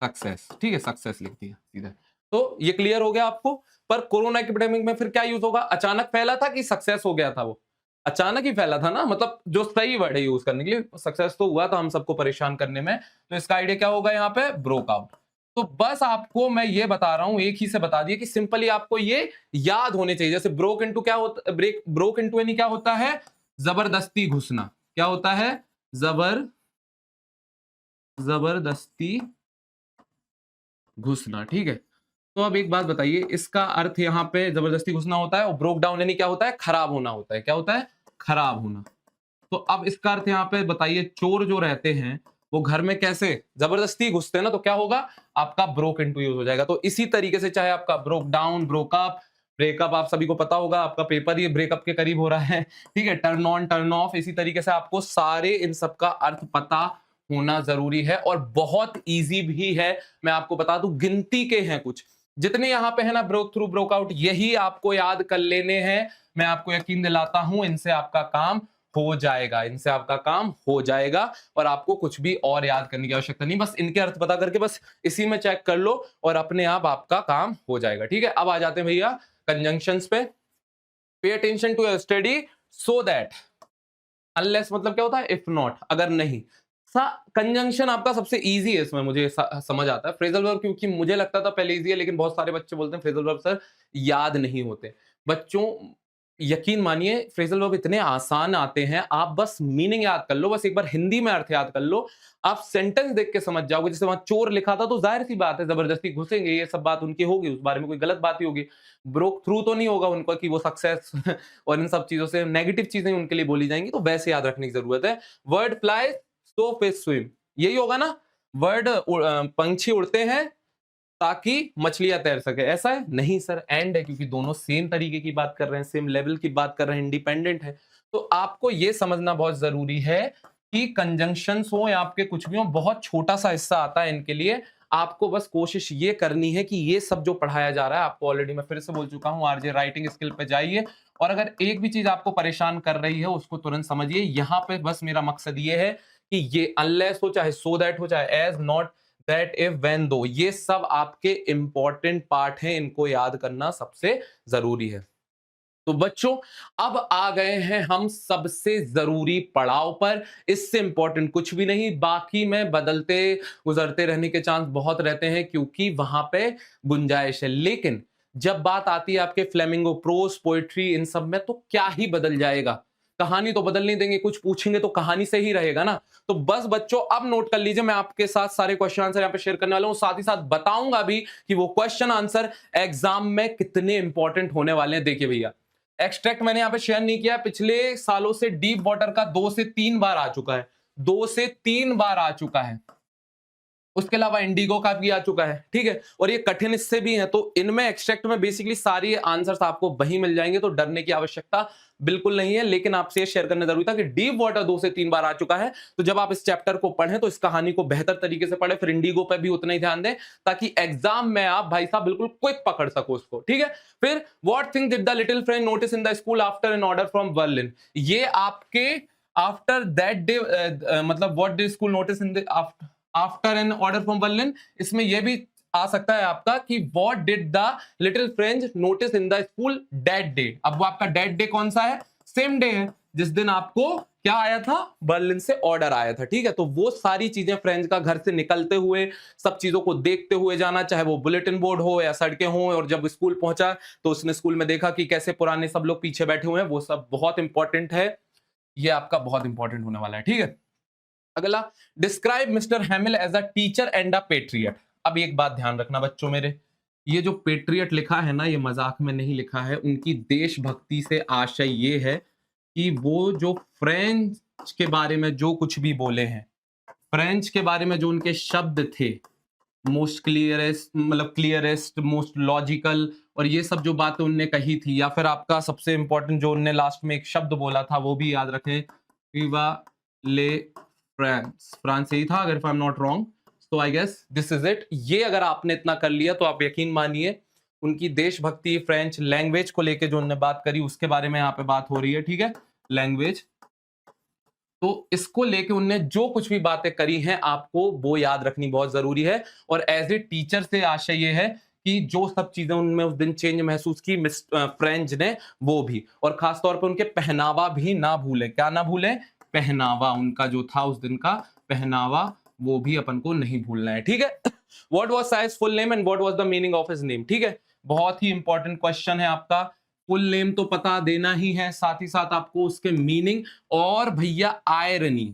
Speaker 1: सक्सेस, ठीक है, सक्सेस लिख दिया सीधे। तो ये क्लियर हो गया आपको। पर कोरोना एपिडेमिक में फिर क्या यूज होगा, अचानक फैला था कि सक्सेस हो गया था, वो अचानक ही फैला था ना, मतलब जो सही वर्ड है यूज करने के लिए, सक्सेस तो हुआ था हम सबको परेशान करने में, तो इसका आइडिया क्या होगा यहाँ पे, ब्रोकआउट। तो बस आपको मैं ये बता रहा हूं, एक ही से बता दिया कि सिंपली आपको ये याद होने चाहिए। जैसे ब्रोक इनटू क्या होता, ब्रोक इनटू यानी क्या होता है, जबरदस्ती घुसना, क्या होता है, जबरदस्ती घुसना, ठीक है। तो अब एक बात बताइए, इसका अर्थ यहाँ पे जबरदस्ती घुसना होता है, और ब्रोक डाउन यानी क्या होता है, खराब होना होता है, क्या होता है, खराब होना। तो अब इसका अर्थ यहाँ पे बताइए, चोर जो रहते हैं वो घर में कैसे जबरदस्ती घुसते हैं ना, तो क्या होगा, आपका ब्रोक इनटू यूज हो जाएगा। तो इसी तरीके से चाहे आपका ब्रोक डाउन, ब्रोकअप, ब्रेकअप, आप सभी को पता होगा, आपका पेपर ये ब्रेकअप के करीब हो रहा है, ठीक है, टर्न ऑन, टर्न ऑफ, इसी तरीके से आपको सारे इन सब का अर्थ पता होना जरूरी है, और बहुत इजी भी है। मैं आपको बता दूं, गिनती के हैं कुछ जितने यहाँ पे है ना, ब्रोक थ्रू, ब्रोकआउट, यही आपको याद कर लेने हैं। मैं आपको यकीन दिलाता हूं, इनसे आपका काम हो जाएगा, इनसे आपका काम हो जाएगा, और आपको कुछ भी और याद करने की आवश्यकता नहीं, बस इनके अर्थ पता करके बस इसी में चेक कर लो और अपने आप आपका काम हो जाएगा, ठीक है। अब आ जाते हैं भैया कंजंक्शंस पे। Pay attention to your study so that, unless मतलब क्या होता है, इफ नॉट, अगर नहीं। कंजंक्शन आपका सबसे इजी है इसमें, मुझे समझ आता है। फ्रेजल वर्ब क्योंकि मुझे लगता था पहले इजी है, लेकिन बहुत सारे बच्चे बोलते हैं फ्रेजल वर्ब सर याद नहीं होते। बच्चों यकीन मानिए, फ्रेजल वर्ब इतने आसान आते हैं, आप बस मीनिंग याद कर लो, बस एक बार हिंदी में अर्थ याद कर लो, आप सेंटेंस देख के समझ जाओगे। जैसे वहां चोर लिखा था, तो जाहिर सी बात है जबरदस्ती घुसेंगे, ये सब बात उनकी होगी, उस बारे में कोई गलत बात ही होगी। ब्रोक थ्रू तो नहीं होगा उनका कि वो सक्सेस और इन सब चीजों से नेगेटिव चीजें उनके लिए बोली जाएंगी, तो वैसे याद रखने की जरूरत है। Word flies so fish swim, यही होगा ना, वर्ड पंछी उड़ते हैं ताकि मछलियां तैर सके, ऐसा है नहीं सर, एंड है, क्योंकि दोनों सेम तरीके की बात कर रहे हैं, सेम लेवल की बात कर रहे हैं, इंडिपेंडेंट है। तो आपको यह समझना बहुत जरूरी है कि कंजंक्शंस हो या आपके कुछ भी हो, बहुत छोटा सा हिस्सा आता है इनके लिए। आपको बस कोशिश ये करनी है कि ये सब जो पढ़ाया जा रहा है आपको, ऑलरेडी मैं फिर से बोल चुका हूं, आरजे राइटिंग स्किल पे जाइए, और अगर एक भी चीज आपको परेशान कर रही है उसको तुरंत समझिए। यहां पे बस मेरा मकसद ये है कि ये अनलेस हो, चाहे सो दैट हो, चाहे as, not, that, if, when, though, ये सब आपके इंपॉर्टेंट पार्ट हैं, इनको याद करना सबसे जरूरी है। तो बच्चों अब आ गए हैं हम सबसे जरूरी पड़ाव पर, इससे इंपॉर्टेंट कुछ भी नहीं, बाकी में बदलते गुजरते रहने के चांस बहुत रहते हैं, क्योंकि वहां पे गुंजाइश है। लेकिन जब बात आती है आपके फ्लेमिंगो, प्रोस, पोएट्री, इन सब में, तो क्या ही बदल जाएगा, कहानी तो बदल नहीं देंगे, कुछ पूछेंगे तो कहानी से ही रहेगा ना। तो बस बच्चों अब नोट कर लीजिए, मैं आपके साथ सारे क्वेश्चन आंसर यहाँ पे शेयर करने वाला हूं, साथ ही साथ बताऊंगा भी कि वो क्वेश्चन आंसर एग्जाम में कितने इंपॉर्टेंट होने वाले हैं। देखिए भैया, एक्सट्रैक्ट मैंने यहाँ पे शेयर नहीं किया, पिछले सालों से डीप वाटर का 2 से 3 बार आ चुका है, 2 से 3 बार आ चुका है, उसके अलावा इंडिगो का भी आ चुका है, ठीक है, और ये कठिन इससे भी है। तो इनमें एक्सट्रैक्ट में बेसिकली सारी आंसर्स आपको वही मिल जाएंगे, तो डरने की आवश्यकता बिल्कुल नहीं है। लेकिन आपसे ये शेयर करना जरूरी था कि डीप वाटर 2 से 3 बार आ चुका है, तो जब आप इस चैप्टर को पढ़ें तो इस कहानी को बेहतर तरीके से पढ़ें, फिर इंडिगो पे भी उतना ही ध्यान दें, ताकि एग्जाम में आप भाई साहब बिल्कुल क्विक पकड़ सको उसको, ठीक है। फिर what thing did the little friend notice in the school after an order from Berlin, ये आपके आफ्टर दैट डे, मतलब what did school notice in the after an order from Berlin, इसमें यह भी आ सकता है आपका कि what did the little French notice in the school that day. अब वो आपका दैट डे कौन सा है, सेम डे है जिस दिन आपको क्या आया था, बर्लिन से ऑर्डर आया था, ठीक है। तो वो सारी चीजें फ्रेंच का घर से निकलते हुए, सब चीजों को देखते हुए जाना, चाहे वो बुलेटिन बोर्ड हो या सड़कें हो, और जब स्कूल पहुंचा तो उसने स्कूल में देखा कि कैसे पुराने सब लोग पीछे बैठे हुए हैं, वो सब बहुत इंपॉर्टेंट है, ये आपका बहुत इंपॉर्टेंट होने वाला है, ठीक है। अगला, describe Mister Hamel as a teacher and a patriot. अब एक बात ध्यान रखना बच्चों मेरे, ये जो पेट्रियट लिखा है ना, ये मजाक में नहीं लिखा है। उनकी देशभक्ति से आशय ये है कि वो जो फ्रेंच के बारे में जो कुछ भी बोले हैं, फ्रेंच के बारे में जो उनके शब्द थे, मोस्ट क्लियरेस्ट, मतलब क्लियरेस्ट, मोस्ट लॉजिकल, और ये सब जो बातें उनने कही थी, या फिर आपका सबसे इंपॉर्टेंट जो उनने लास्ट में एक शब्द बोला था वो भी याद रखें, विवा ले फ्रांस, फ्रांस यही था अगर if I am not wrong. तो I guess this is it. ये अगर आपने इतना कर लिया तो आप यकीन मानिए उनकी देशभक्ति, फ्रेंच लैंग्वेज को लेके जो उन्होंने बात करी उसके बारे में यहाँ पे बात हो रही है, ठीक है, लैंग्वेज। तो इसको लेके उनने जो कुछ भी बातें करी हैं आपको वो याद रखनी बहुत जरूरी है। और एज ए टीचर से आशय ये है कि जो सब चीजें उनमें उस दिन चेंज महसूस की फ्रेंच ने, वो भी, और खास तौर पे उनके पहनावा भी ना भूले। क्या ना भूले? पहनावा उनका जो था उस दिन का पहनावा, वो भी अपन को नहीं भूलना है, ठीक है। What was size full name and what was the meaning of his name, ठीक है, बहुत ही इंपॉर्टेंट क्वेश्चन है आपका। फुल नेम तो पता देना ही है, साथ ही साथ आपको उसके मीनिंग, और भैया आयरनी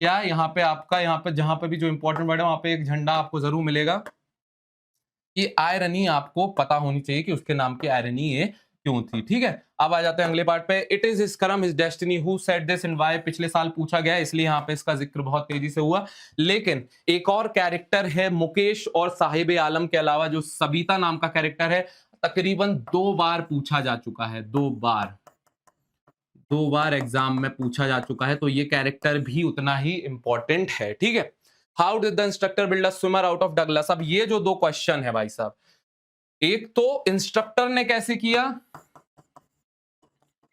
Speaker 1: क्या, यहाँ पे आपका, यहाँ पे जहां पे भी जो इंपॉर्टेंट वर्ड है वहां पे एक झंडा आपको जरूर मिलेगा कि आयरनी आपको पता होनी चाहिए कि उसके नाम की आयरनी ये क्यों थी, ठीक है। अब आ जाते हैं अगले पार्ट पे। इट इज हिज करम, his destiny, who said this and why, पिछले साल पूछा गया इसलिए यहाँ पे इसका जिक्र बहुत तेजी से हुआ। लेकिन एक और कैरेक्टर है मुकेश और साहिब आलम के अलावा, जो सबिता नाम का कैरेक्टर है, तकरीबन 2 बार पूछा जा चुका है, 2 बार एग्जाम में पूछा जा चुका है, तो ये कैरेक्टर भी उतना ही इंपॉर्टेंट है, ठीक है। How did the instructor build a swimmer out of Douglas. अब ये जो 2 क्वेश्चन है भाई साहब, एक तो इंस्ट्रक्टर ने कैसे किया,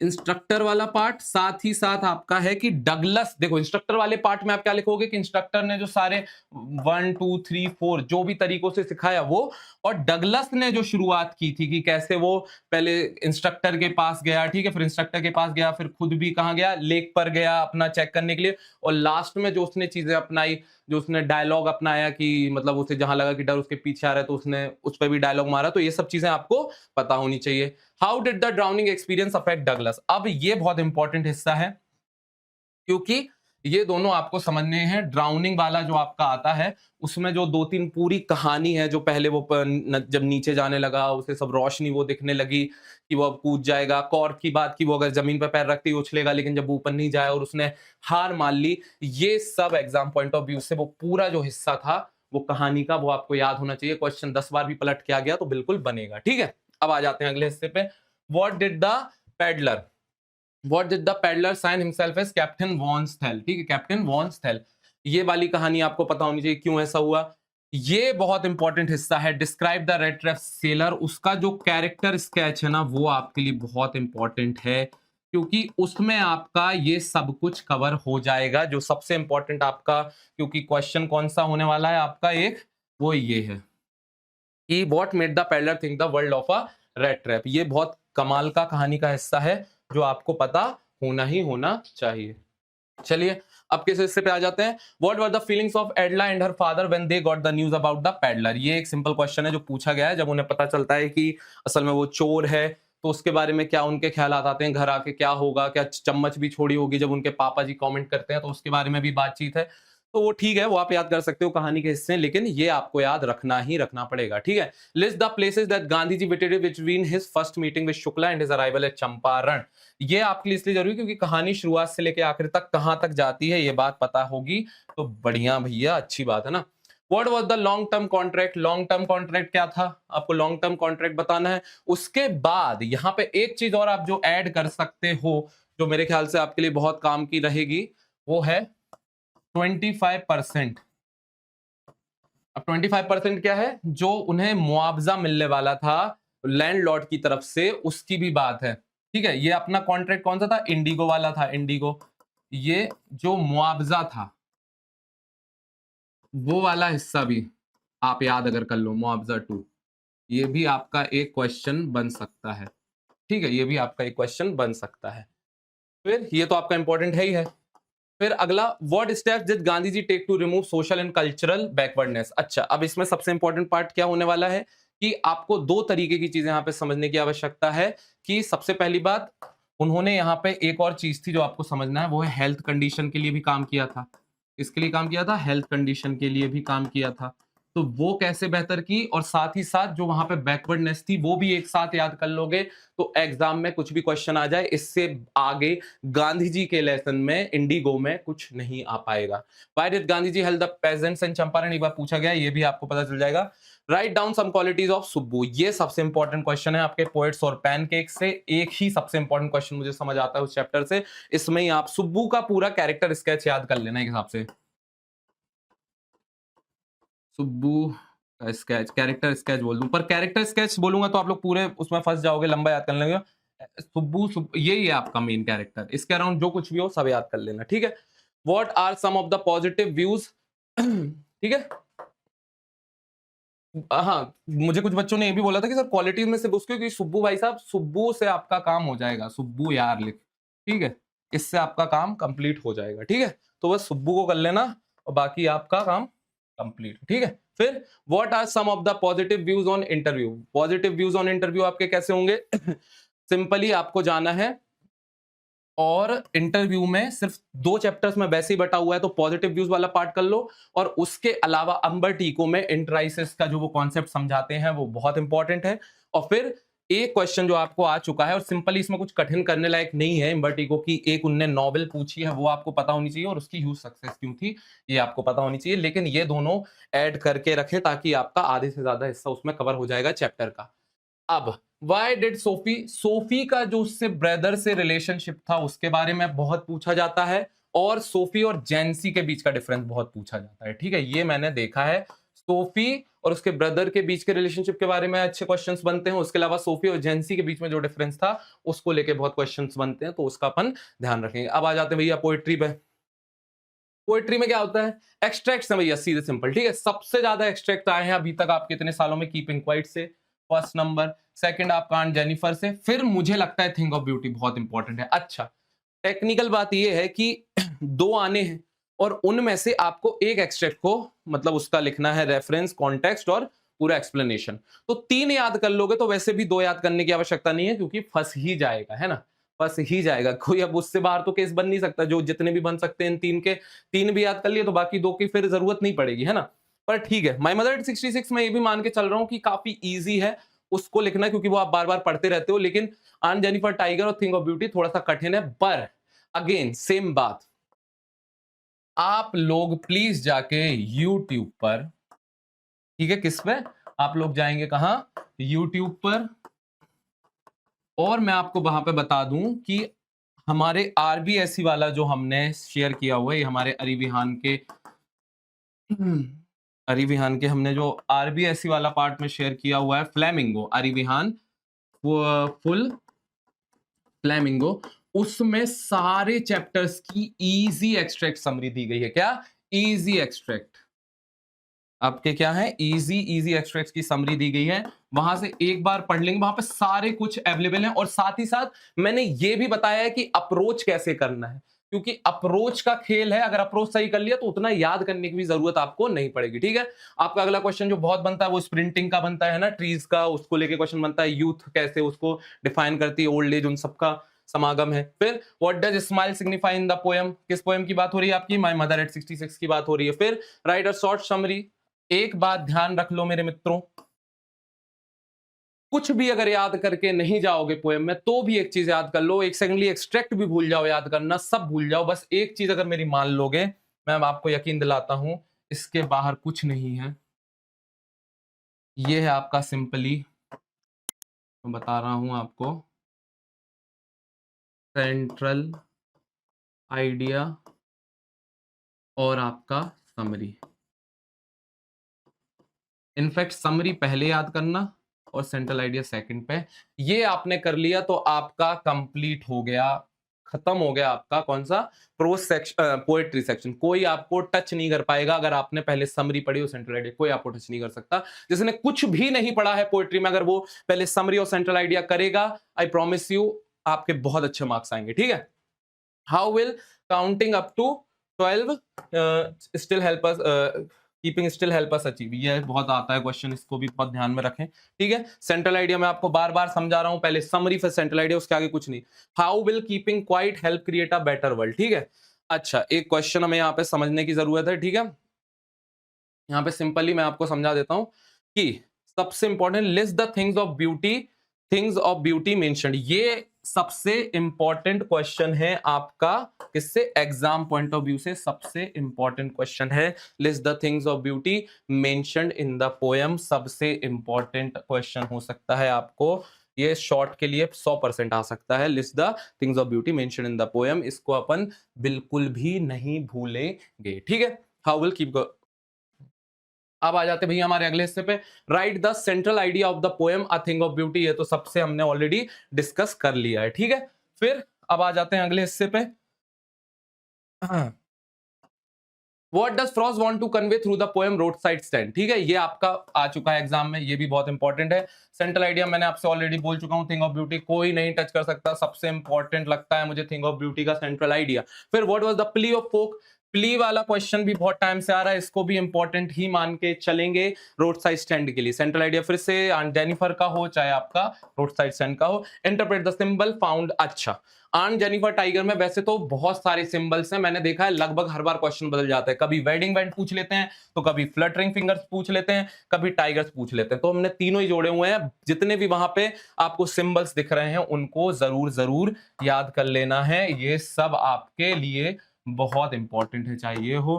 Speaker 1: इंस्ट्रक्टर वाला पार्ट, साथ ही साथ आपका है कि डगलस, देखो इंस्ट्रक्टर वाले पार्ट में आप क्या लिखोगे कि इंस्ट्रक्टर ने जो सारे 1 2 3 4 जो भी तरीकों से सिखाया वो, और डगलस ने जो शुरुआत की थी कि कैसे वो पहले इंस्ट्रक्टर के पास गया, ठीक है, फिर इंस्ट्रक्टर के पास गया, फिर खुद भी कहां गया, लेक पर गया अपना चेक करने के लिए, और लास्ट में जो उसने चीजें अपनाई, जो उसने डायलॉग अपनाया कि मतलब उसे जहां लगा कि डर उसके पीछे आ रहा है तो उसने उस पर भी डायलॉग मारा, तो ये सब चीजें आपको पता होनी चाहिए। How did the drowning experience affect Douglas. अब ये बहुत इंपॉर्टेंट हिस्सा है क्योंकि ये दोनों आपको समझने हैं। ड्राउनिंग वाला जो आपका आता है उसमें जो 2-3 पूरी कहानी है, जो पहले वो जब नीचे जाने लगा उसे सब रोशनी वो दिखने लगी कि वो अब कूद जाएगा, कॉर्क की बात की वो अगर जमीन पर पैर रखते ही उछलेगा लेकिन जब ऊपर नहीं जाए और उसने हार मान ली, ये सब एग्जाम पॉइंट ऑफ व्यू से वो पूरा जो हिस्सा था वो कहानी का, वो आपको याद होना चाहिए। क्वेश्चन 10 बार भी पलट के आ गया तो बिल्कुल बनेगा, ठीक है। अब आ जाते हैं अगले हिस्से पे। What did the peddler, What did the peddler sign himself as captain von Stahle, ठीक है, कैप्टन वॉन्सथेल। ये वाली कहानी आपको पता होनी चाहिए क्यों ऐसा हुआ। ये बहुत इंपॉर्टेंट हिस्सा है। Describe the red trap seller, उसका जो कैरेक्टर स्केच है ना वो आपके लिए बहुत इंपॉर्टेंट है क्योंकि उसमें आपका ये सब कुछ कवर हो जाएगा। जो सबसे इंपॉर्टेंट आपका, क्योंकि क्वेश्चन कौन सा होने वाला है आपका एक, वो ये है कि what made the peddler think the world of a red trap. ये बहुत कमाल का कहानी का हिस्सा है जो आपको पता होना ही होना चाहिए। चलिए अब किस हिस्से पे आ जाते हैं। What were the feelings of एडला and her father when they got the news about the peddler. ये एक सिंपल क्वेश्चन है जो पूछा गया है। जब उन्हें पता चलता है कि असल में वो चोर है तो उसके बारे में क्या उनके ख्यालात आते हैं, घर आके क्या होगा, क्या चम्मच भी छोड़ी होगी जब उनके पापा जी कमेंट करते हैं तो उसके बारे में भी बातचीत है। तो वो ठीक है, वो आप याद कर सकते हो कहानी के हिस्से, लेकिन ये आपको याद रखना ही रखना पड़ेगा, ठीक है। List the places that Gandhi ji visited between his first meeting with Shukla and his arrival at Champaran. ये आपके लिए इसलिए जरूरी क्योंकि कहानी शुरुआत से लेकर आखिर तक कहां तक जाती है ये बात पता होगी तो बढ़िया भैया, अच्छी बात है ना। What was the long term contract? Long term contract क्या था, आपको लॉन्ग टर्म कॉन्ट्रैक्ट बताना है। उसके बाद यहाँ पे एक चीज और आप जो ऐड कर सकते हो जो मेरे ख्याल से आपके लिए बहुत काम की रहेगी, वो है 25%। अब 25% क्या है, जो उन्हें मुआवजा मिलने वाला था लैंडलॉर्ड की तरफ से, उसकी भी बात है, ठीक है। ये अपना कॉन्ट्रैक्ट कौन सा था, इंडिगो वाला था, इंडिगो। ये जो मुआवजा था वो वाला हिस्सा भी आप याद अगर कर लो, मुआवजा 2, ये भी आपका एक क्वेश्चन बन सकता है, ठीक है, ये भी आपका एक क्वेश्चन बन सकता है। फिर ये तो आपका इंपॉर्टेंट है ही है। फिर अगला, what steps did Gandhi ji take to remove social and cultural backwardness. अच्छा, अब इसमें सबसे इंपॉर्टेंट पार्ट क्या होने वाला है कि आपको 2 तरीके की चीजें यहां पे समझने की आवश्यकता है। कि सबसे पहली बात, उन्होंने यहाँ पे एक और चीज थी जो आपको समझना है, वो है हेल्थ कंडीशन के लिए भी काम किया था। इसके लिए काम किया था, हेल्थ कंडीशन के लिए भी काम किया था। तो वो कैसे बेहतर की, और साथ ही साथ जो वहां पे बैकवर्डनेस थी वो भी एक साथ याद कर लोगे तो एग्जाम में कुछ भी क्वेश्चन आ जाए इससे आगे गांधी जी के लेसन में इंडिगो में कुछ नहीं आ पाएगा। Why did Gandhi ji help the peasants in Champaran, एक बार पूछा गया, ये भी आपको पता चल जाएगा। Write down some qualities of Subbu, ये सबसे इंपॉर्टेंट क्वेश्चन है आपके पोएट्स और पैनकेक से। एक ही सबसे इंपॉर्टेंट क्वेश्चन मुझे समझ आता है उस चैप्टर से, इसमें ही आप सुब्बू का पूरा कैरेक्टर स्केच याद कर लेना एक हिसाब से। सुब्बू का स्केच, कैरेक्टर स्केच बोल दूं, पर कैरेक्टर स्केच बोलूंगा तो आप लोग पूरे उसमें फंस जाओगे, लंबा याद कर लेंगे। यही है आपका मेन कैरेक्टर, इसके अराउंड जो कुछ भी हो सब याद कर लेना, ठीक है। What are some of the positive views, ठीक है। हाँ, मुझे कुछ बच्चों ने ये भी बोला था कि सर क्वालिटीज में से उसके, क्योंकि सुब्बू भाई साहब, सुब्बू से आपका काम हो जाएगा, सुब्बू यार लिख, ठीक है, इससे आपका काम कंप्लीट हो जाएगा, ठीक है। तो बस सुब्बू को कर लेना और बाकी आपका काम कंप्लीट, ठीक है। फिर what are some of the positive views on interview, positive views on interview आपके कैसे होंगे? सिंपली आपको जाना है और इंटरव्यू में सिर्फ 2 चैप्टर्स में वैसे ही बटा हुआ है तो पॉजिटिव व्यूज वाला पार्ट कर लो, और उसके अलावा अंबर टीको में इंट्राइसिस का जो वो कॉन्सेप्ट समझाते हैं वो बहुत इंपॉर्टेंट है। और फिर एक क्वेश्चन जो आपको आ चुका है और सिंपली इसमें कुछ कठिन करने लायक नहीं है, अंबर टीको की एक उनने नॉवेल पूछी है वो आपको पता होनी चाहिए और उसकी ह्यूज सक्सेस क्यों थी ये आपको पता होनी चाहिए, लेकिन ये दोनों ऐड करके रखें ताकि आपका आधे से ज्यादा हिस्सा उसमें कवर हो जाएगा चैप्टर का। अब वाई डिड सोफी, सोफी का जो उससे ब्रदर से रिलेशनशिप था उसके बारे में बहुत पूछा जाता है, और सोफी और जेंसी के बीच का डिफरेंस बहुत पूछा जाता है, ठीक है, ये मैंने देखा है। सोफी और उसके ब्रदर के बीच के रिलेशनशिप के बारे में अच्छे क्वेश्चंस बनते हैं, उसके अलावा सोफी और जेंसी के बीच में जो डिफरेंस था उसको लेके बहुत क्वेश्चंस बनते हैं, तो उसका अपन ध्यान रखेंगे। अब आ जाते हैं भैया पोएट्री पे। पोएट्री में क्या होता है? एक्सट्रैक्ट्स हैं भैया, सीधे सिंपल, ठीक है। सबसे ज्यादा एक्सट्रैक्ट आए हैं अभी तक आपके इतने सालों में कीपिंग क्वाइट से, फर्स्ट नंबर, सेकंड आपका ऑन जेनिफर से, फिर मुझे लगता है थिंग ऑफ ब्यूटी बहुत इंपॉर्टेंट है। अच्छा, टेक्निकल बात यह है कि 2 आने हैं और उनमें से आपको एक एक्सट्रैक्ट को मतलब उसका लिखना है रेफरेंस, कॉन्टेक्स्ट और पूरा एक्सप्लेनेशन। तो 3 याद कर लोगे तो वैसे भी 2 याद करने की आवश्यकता नहीं है क्योंकि फंस ही जाएगा, है ना, फंस ही जाएगा। कोई अब उससे बाहर तो केस बन नहीं सकता, जो जितने भी बन सकते हैं इन 3 के 3 भी याद कर लिए तो बाकी 2 की फिर जरूरत नहीं पड़ेगी, है ना। पर ठीक है, माय मदर 66 में ये भी मान के चल रहा हूं कि काफी इजी है उसको लिखना क्योंकि वो आप बार बार पढ़ते रहते हो, लेकिन ऑन जेनिफर टाइगर और थिंग ऑफ ब्यूटी थोड़ा सा कठिन है। पर अगेन सेम बात, आप लोग प्लीज जाके YouTube पर, ठीक है, किस पे आप लोग जाएंगे, कहां, YouTube पर, और मैं आपको वहां पे बता दूं कि हमारे RBSC वाला जो हमने शेयर किया हुआ है, ये हमारे अरिविहान के हमने जो RBSC वाला पार्ट में शेयर किया हुआ है, फ्लेमिंगो अरिविहान फुल फ्लेमिंगो, उसमें सारे चैप्टर्स की इजी एक्सट्रैक्ट समरी दी गई है। क्या? इजी एक्सट्रैक्ट, आपके क्या है, इजी एक्सट्रैक्ट की समरी दी गई है, वहां से एक बार पढ़ लेंगे, वहां पे सारे कुछ अवेलेबल है। और साथ ही साथ मैंने ये भी बताया है कि अप्रोच कैसे करना है, क्योंकि अप्रोच का खेल है, अगर अप्रोच सही कर लिया तो उतना याद करने की भी जरूरत आपको नहीं पड़ेगी, ठीक है। आपका अगला क्वेश्चन जो बहुत बनता है वो स्प्रिंटिंग का बनता है ना, ट्रीज का, उसको लेके क्वेश्चन बनता है, यूथ कैसे उसको डिफाइन करती है, ओल्ड एज, उन सबका समागम है। फिर what does smile signify in the poem, किस पोएम की बात हो रही है आपकी, माय मदर एट 66 की बात हो रही है। फिर राइट अ शॉर्ट समरी। एक बात ध्यान रख लो मेरे मित्रों, कुछ भी अगर याद करके नहीं जाओगे पोएम में तो भी एक चीज याद कर लो, एक सेकंडली एक्सट्रैक्ट भी भूल जाओ याद करना, सब भूल जाओ, बस एक चीज अगर मेरी मान लोगे, मैं आपको यकीन दिलाता हूं इसके बाहर कुछ नहीं है। ये है आपका सिंपली, मैं बता रहा हूं आपको, सेंट्रल आइडिया और आपका समरी। इनफैक्ट समरी पहले याद करना और सेंट्रल आइडिया सेकंड पे। ये आपने कर लिया तो आपका कंप्लीट हो गया, खत्म हो गया आपका कौन सा, प्रोज सेक्शन, पोएट्री सेक्शन। कोई आपको टच नहीं कर पाएगा अगर आपने पहले समरी पढ़ी हो, सेंट्रल आइडिया कोई आपको टच नहीं कर सकता। जिसने कुछ भी नहीं पढ़ा है पोएट्री में, अगर वो पहले समरी और सेंट्रल आइडिया करेगा, आई प्रॉमिस यू आपके बहुत अच्छे मार्क्स आएंगे, ठीक है। How will counting up to 12 still help us, keeping still help us achieve, ये बहुत आता है क्वेश्चन, इसको भी बहुत ध्यान में रखें, ठीक है। सेंट्रल आइडिया में आपको बार बार समझा रहा हूं, पहले समरी फिर सेंट्रल आइडिया, उसके आगे कुछ नहीं। How will keeping quiet help create a better world, ठीक है। अच्छा, एक क्वेश्चन हमें यहाँ पे समझने की जरूरत है, ठीक है। यहाँ पे सिंपली मैं आपको समझा देता हूं कि सबसे important list the things of beauty mentioned, ये सबसे इंपॉर्टेंट क्वेश्चन है आपका, किससे, एग्जाम पॉइंट ऑफ व्यू से सबसे इंपॉर्टेंट क्वेश्चन है। List the things of beauty mentioned in the poem, सबसे इंपॉर्टेंट क्वेश्चन हो सकता है आपको, ये शॉर्ट के लिए 100% आ सकता है। List the things of beauty mentioned in the poem, इसको अपन बिल्कुल भी नहीं भूलेंगे, ठीक है। How will keep. अब आ जाते भैया हमारे अगले हिस्से पे, right the central idea of the poem a thing of beauty, ये तो सबसे हमने ऑलरेडी डिस्कस कर लिया है, ठीक है। फिर अब आ जाते हैं अगले हिस्से पे, what does Frost want to convey through the poem roadside stand, ठीक है। ये आपका आ चुका है एग्जाम में, ये भी बहुत इंपॉर्टेंट है। सेंट्रल आइडिया मैंने आपसे ऑलरेडी बोल चुका हूं, थिंग ऑफ ब्यूटी कोई नहीं टच कर सकता, सबसे इंपॉर्टेंट लगता है मुझे थिंग ऑफ ब्यूटी का सेंट्रल आइडिया। फिर what was the plea of folk, plea वाला क्वेश्चन भी बहुत टाइम से आ रहा है, इसको भी इंपॉर्टेंट ही मान के चलेंगे रोड साइड स्टैंड के लिए। सेंट्रल आइडिया फिर से जेनिफर का हो चाहे आपका रोड साइड स्टैंड का हो। इंटरप्रेट द सिंबल फाउंड, अच्छा आन जेनिफर टाइगर में वैसे तो बहुत सारे सिंबल्स हैं, मैंने देखा है लगभग हर बार क्वेश्चन बदल जाता है, कभी वेडिंग बैंड पूछ लेते हैं, तो कभी फ्लटरिंग फिंगर्स पूछ लेते हैं, कभी टाइगर्स पूछ लेते हैं, तो हमने तीनों ही जोड़े हुए हैं। जितने भी वहां पे आपको सिंबल्स दिख रहे हैं उनको जरूर जरूर याद कर लेना है, ये सब आपके लिए बहुत इंपॉर्टेंट है, चाहे ये हो,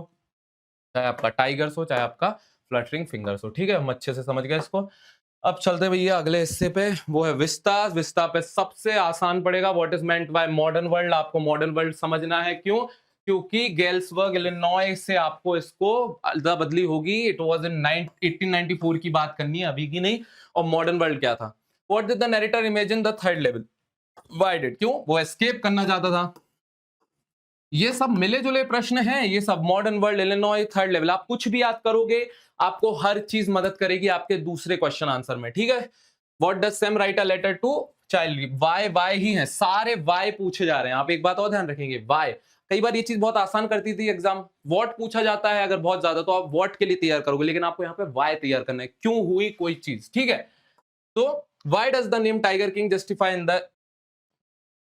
Speaker 1: चाहे आपका टाइगर्स हो, चाहे आपका फ्लटरिंग फिंगर्स हो, ठीक है। हम अच्छे से समझ गए इसको। अब चलते भैया अगले हिस्से पे, वो है विस्ता। विस्ता पे सबसे आसान पड़ेगा, what is meant by modern world, आपको मॉडर्न वर्ल्ड समझना है, क्यों, क्योंकि गेल्सबर्ग इलिनॉय से आपको इसको अदला बदली होगी, इट वाज इन 1894 की बात करनी है, अभी की नहीं। और मॉडर्न वर्ल्ड क्या था, what did the narrator imagine the third level, why did, क्यों वो एस्केप करना चाहता था। ये सब मिले जुले प्रश्न हैं, ये सब modern world, Illinois, third level, आप कुछ भी याद करोगे आपको हर चीज मदद करेगी आपके दूसरे क्वेश्चन आंसर में, ठीक है। What does Sam write a letter to child, why why ही है, सारे वाई पूछे जा रहे हैं। आप एक बात और ध्यान रखेंगे, वाई, कई बार ये चीज बहुत आसान करती थी एग्जाम, व्हाट पूछा जाता है अगर बहुत ज्यादा तो आप व्हाट के लिए तैयार करोगे, लेकिन आपको यहाँ पे वाई तैयार करना है, क्यों हुई कोई चीज, ठीक है। तो why does the name tiger king justify in the,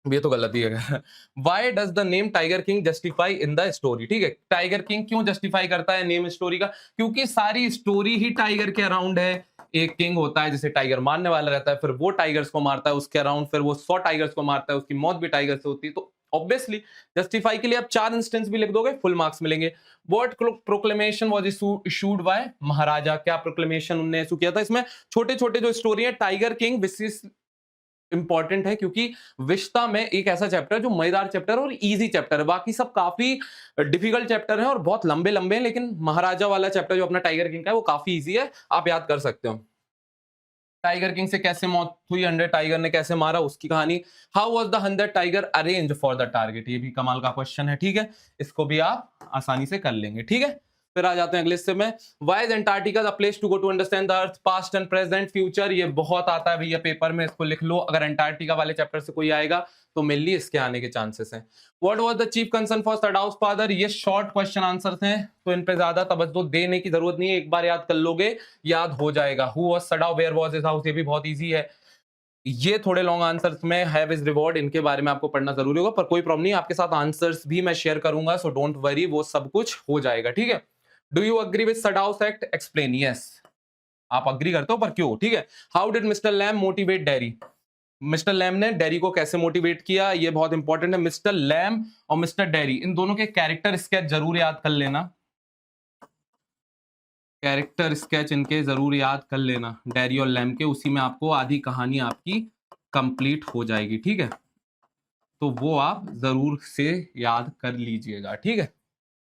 Speaker 1: ये तो गलती है, why does the name tiger king justify in the story, ठीक है। टाइगर किंग क्यों जस्टिफाई करता है नेम स्टोरी का, क्योंकि सारी स्टोरी ही टाइगर के अराउंड है। एक किंग होता है जिसे टाइगर मारने वाला रहता है, फिर वो टाइगर्स को मारता है उसके अराउंड, फिर वो 100 टाइगर्स को मारता है, उसकी मौत भी टाइगर से होती है, तो ऑब्वियसली जस्टिफाई के लिए आप 4 इंस्टेंस भी लिख दोगे फुल मार्क्स मिलेंगे। What proclamation was issued by Maharaja, क्या प्रोक्लेमेशन उन्होंने इशू किया था। इसमें छोटे छोटे जो स्टोरी है टाइगर किंग विशेष इंपॉर्टेंट है, क्योंकि विश्ता में एक ऐसा चैप्टर जो मजेदार चैप्टर और इजी चैप्टर है, बाकी सब काफी डिफिकल्ट चैप्टर है और बहुत लंबे लंबे हैं, लेकिन महाराजा वाला चैप्टर जो अपना टाइगर किंग का है वो काफी इजी है, आप याद कर सकते हो। टाइगर किंग से कैसे मौत हुई, 100 टाइगर ने कैसे मारा उसकी कहानी। How was the 100 tiger arrange for the target, ये भी कमाल का क्वेश्चन है, ठीक है, इसको भी आप आसानी से कर लेंगे, ठीक है। फिर आ जाते हैं अगले हिस्से में, why is Antarctica the place to go to understand the earth past and present future, ये बहुत आता है भैया पेपर में, इसको लिख लो, अगर अंटार्कटिका वाले चैप्टर से कोई आएगा तो मेनली इसके आने के चांसेस हैं। What was the chief concern for Sadao's father, ये शॉर्ट क्वेश्चन आंसर्स हैं तो इन पे ज्यादा तवज्जो देने की जरूरत नहीं है, एक बार याद कर लोगे याद हो जाएगा। Who was Sadao, where was his house, ये भी बहुत इजी है। ये थोड़े लॉन्ग आंसर्स में हैव इज रिवॉर्ड, इनके बारे में आपको पढ़ना जरूरी होगा, पर कोई प्रॉब्लम नहीं, आपके साथ आंसर्स भी मैं शेयर करूंगा, सो डोंट वरी, वो सब कुछ हो जाएगा, ठीक है। Do you agree with Sadao's act, explain, yes आप अग्री करते हो पर क्यों, ठीक है। How did Mr Lamb motivate Derry, Mr Lamb ने डेरी को कैसे मोटिवेट किया, ये बहुत इंपॉर्टेंट है। मिस्टर लैम और मिस्टर डेरी इन दोनों के कैरेक्टर स्केच जरूर याद कर लेना, कैरेक्टर स्केच इनके जरूर याद कर लेना, डेरी और लैम के, उसी में आपको आधी कहानी आपकी कंप्लीट हो जाएगी, ठीक है, तो वो आप जरूर से याद कर लीजिएगा, ठीक है।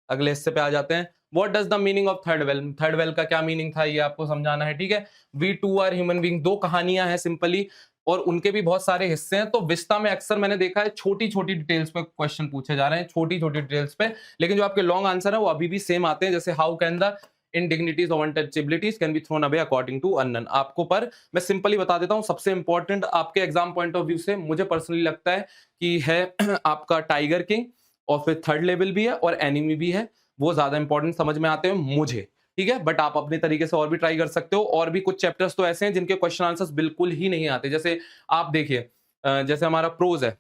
Speaker 1: अगले हिस्से पे आ जाते हैं, what does the meaning of third well, third well का क्या मीनिंग था ये आपको समझाना है, ठीक है। We too are human being, दो कहानियां हैं सिंपली और उनके भी बहुत सारे हिस्से हैं, तो विस्ता में अक्सर मैंने देखा है छोटी छोटी डिटेल्स पे क्वेश्चन पूछे जा रहे हैं, छोटी छोटी डिटेल्स पे, लेकिन जो आपके लॉन्ग आंसर है वो अभी भी सेम आते हैं, जैसे how can the indignities or untouchabilities can be thrown away according to unknown, आपको पर मैं सिंपली बता देता हूं, सबसे इंपॉर्टेंट आपके एग्जाम पॉइंट ऑफ व्यू से मुझे पर्सनली लगता है कि है आपका टाइगर किंग, और फिर थर्ड लेवल भी है और एनिमी भी है, वो ज्यादा इंपॉर्टेंट समझ में आते हैं मुझे, ठीक है। बट आप अपने तरीके से और भी ट्राई कर सकते हो, और भी कुछ चैप्टर्स तो ऐसे हैं जिनके क्वेश्चन आंसर्स बिल्कुल ही नहीं आते, जैसे आप देखिए जैसे हमारा प्रोज है,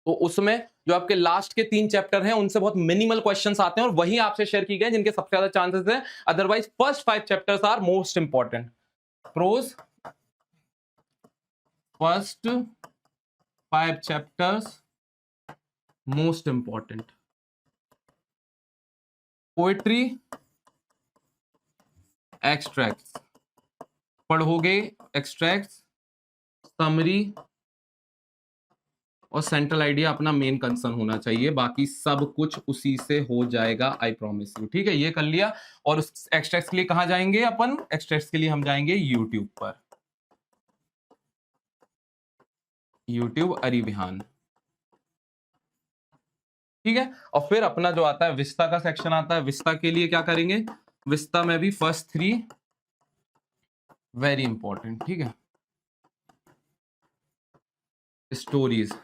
Speaker 1: तो उसमें जो आपके लास्ट के 3 चैप्टर हैं उनसे बहुत मिनिमल क्वेश्चंस आते हैं और वही आपसे शेयर की गए जिनके सबसे ज्यादा चांसेस हैं। Otherwise first 5 chapters are most important. Prose first 5 chapters most important. Poetry extracts पढ़ोगे, एक्सट्रैक्ट्स, समरी और सेंट्रल आइडिया अपना मेन कंसर्न होना चाहिए, बाकी सब कुछ उसी से हो जाएगा, आई प्रॉमिस यू। ठीक है, ये कर लिया। और उस एक्सट्रैक्ट्स के लिए कहां जाएंगे अपन? एक्सट्रैक्ट्स के लिए हम जाएंगे यूट्यूब पर, यूट्यूब अरिविहान। ठीक है, और फिर अपना जो आता है विस्ता का सेक्शन आता है। विस्ता के लिए क्या करेंगे? विस्ता में भी फर्स्ट 3 वेरी इंपॉर्टेंट। ठीक है, स्टोरीज,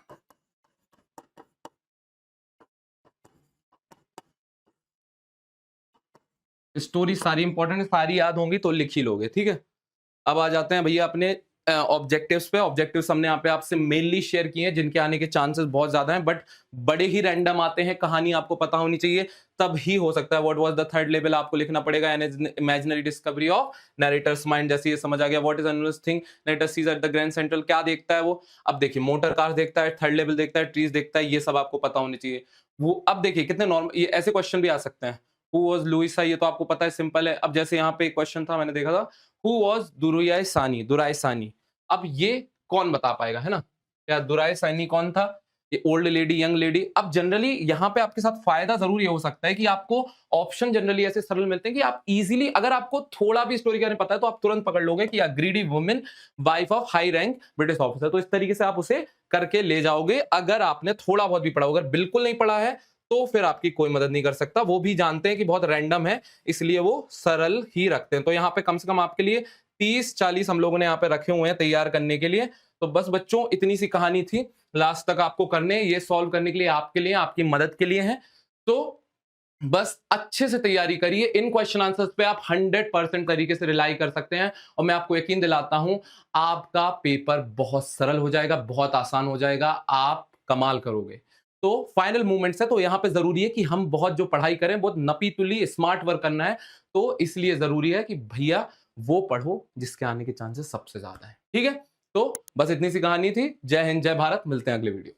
Speaker 1: स्टोरी सारी इंपॉर्टेंट है, सारी याद होंगी तो लिख ही लोगे। ठीक है, अब आ जाते हैं भैया अपने ऑब्जेक्टिव्स पे। ऑब्जेक्टिव्स हमने यहाँ पे आपसे मेनली शेयर किए हैं जिनके आने के चांसेस बहुत ज्यादा हैं, बट बड़े ही रैंडम आते हैं। कहानी आपको पता होनी चाहिए, तब ही हो सकता है। What was the third level आपको लिखना पड़ेगा, imaginary discovery of narrator's mind. जैसे ये समझ आ गया, what is unless thing narrator sees at the Grand Central, क्या देखता है वो? अब देखिए, मोटर कार देखता है, थर्ड लेवल देखता है, ट्रीज देखता है, ये सब आपको पता होनी चाहिए। वो अब देखिए कितने नॉर्मल, ये ऐसे क्वेश्चन भी आ सकते हैं। हु वाज लुइसा, ये तो आपको पता है, सिंपल है। अब जैसे यहाँ पे एक क्वेश्चन था, मैंने देखा था, हु वाज दुराई सानी, दुराई सानी। अब ये कौन बता पाएगा, है ना? क्या दुराई सानी कौन था? ये ओल्ड लेडी, यंग लेडी। अब जनरली यहाँ पे आपके साथ फायदा जरूर ये हो सकता है कि आपको ऑप्शन जनरली ऐसे सरल मिलते हैं कि आप इजीली, अगर आपको थोड़ा भी स्टोरी के बारे में पता है तो आप तुरंत पकड़ लोगे कि greedy women wife of high rank British officer. तो इस तरीके से आप उसे करके ले जाओगे अगर आपने थोड़ा बहुत भी पढ़ा। अगर बिल्कुल नहीं पढ़ा है तो फिर आपकी कोई मदद नहीं कर सकता। वो भी जानते हैं कि बहुत रैंडम है, इसलिए वो सरल ही रखते हैं। तो यहाँ पे कम से कम आपके लिए 30-40 हम लोगों ने यहाँ पे रखे हुए हैं तैयार करने के लिए। तो बस बच्चों, इतनी सी कहानी थी, लास्ट तक आपको करने, ये सॉल्व करने के लिए, आपके लिए, आपकी मदद के लिए है। तो बस अच्छे से तैयारी करिए। इन क्वेश्चन आंसर्स पे आप 100% तरीके से रिलाई कर सकते हैं और मैं आपको यकीन दिलाता हूं आपका पेपर बहुत सरल हो जाएगा, बहुत आसान हो जाएगा, आप कमाल करोगे। तो फाइनल मूवमेंट्स है, तो यहां पे जरूरी है कि हम बहुत जो पढ़ाई करें, बहुत नपी तुली स्मार्ट वर्क करना है। तो इसलिए जरूरी है कि भैया वो पढ़ो जिसके आने के चांसेस सबसे ज्यादा है। ठीक है, तो बस इतनी सी कहानी थी। जय हिंद, जय भारत, मिलते हैं अगले वीडियो।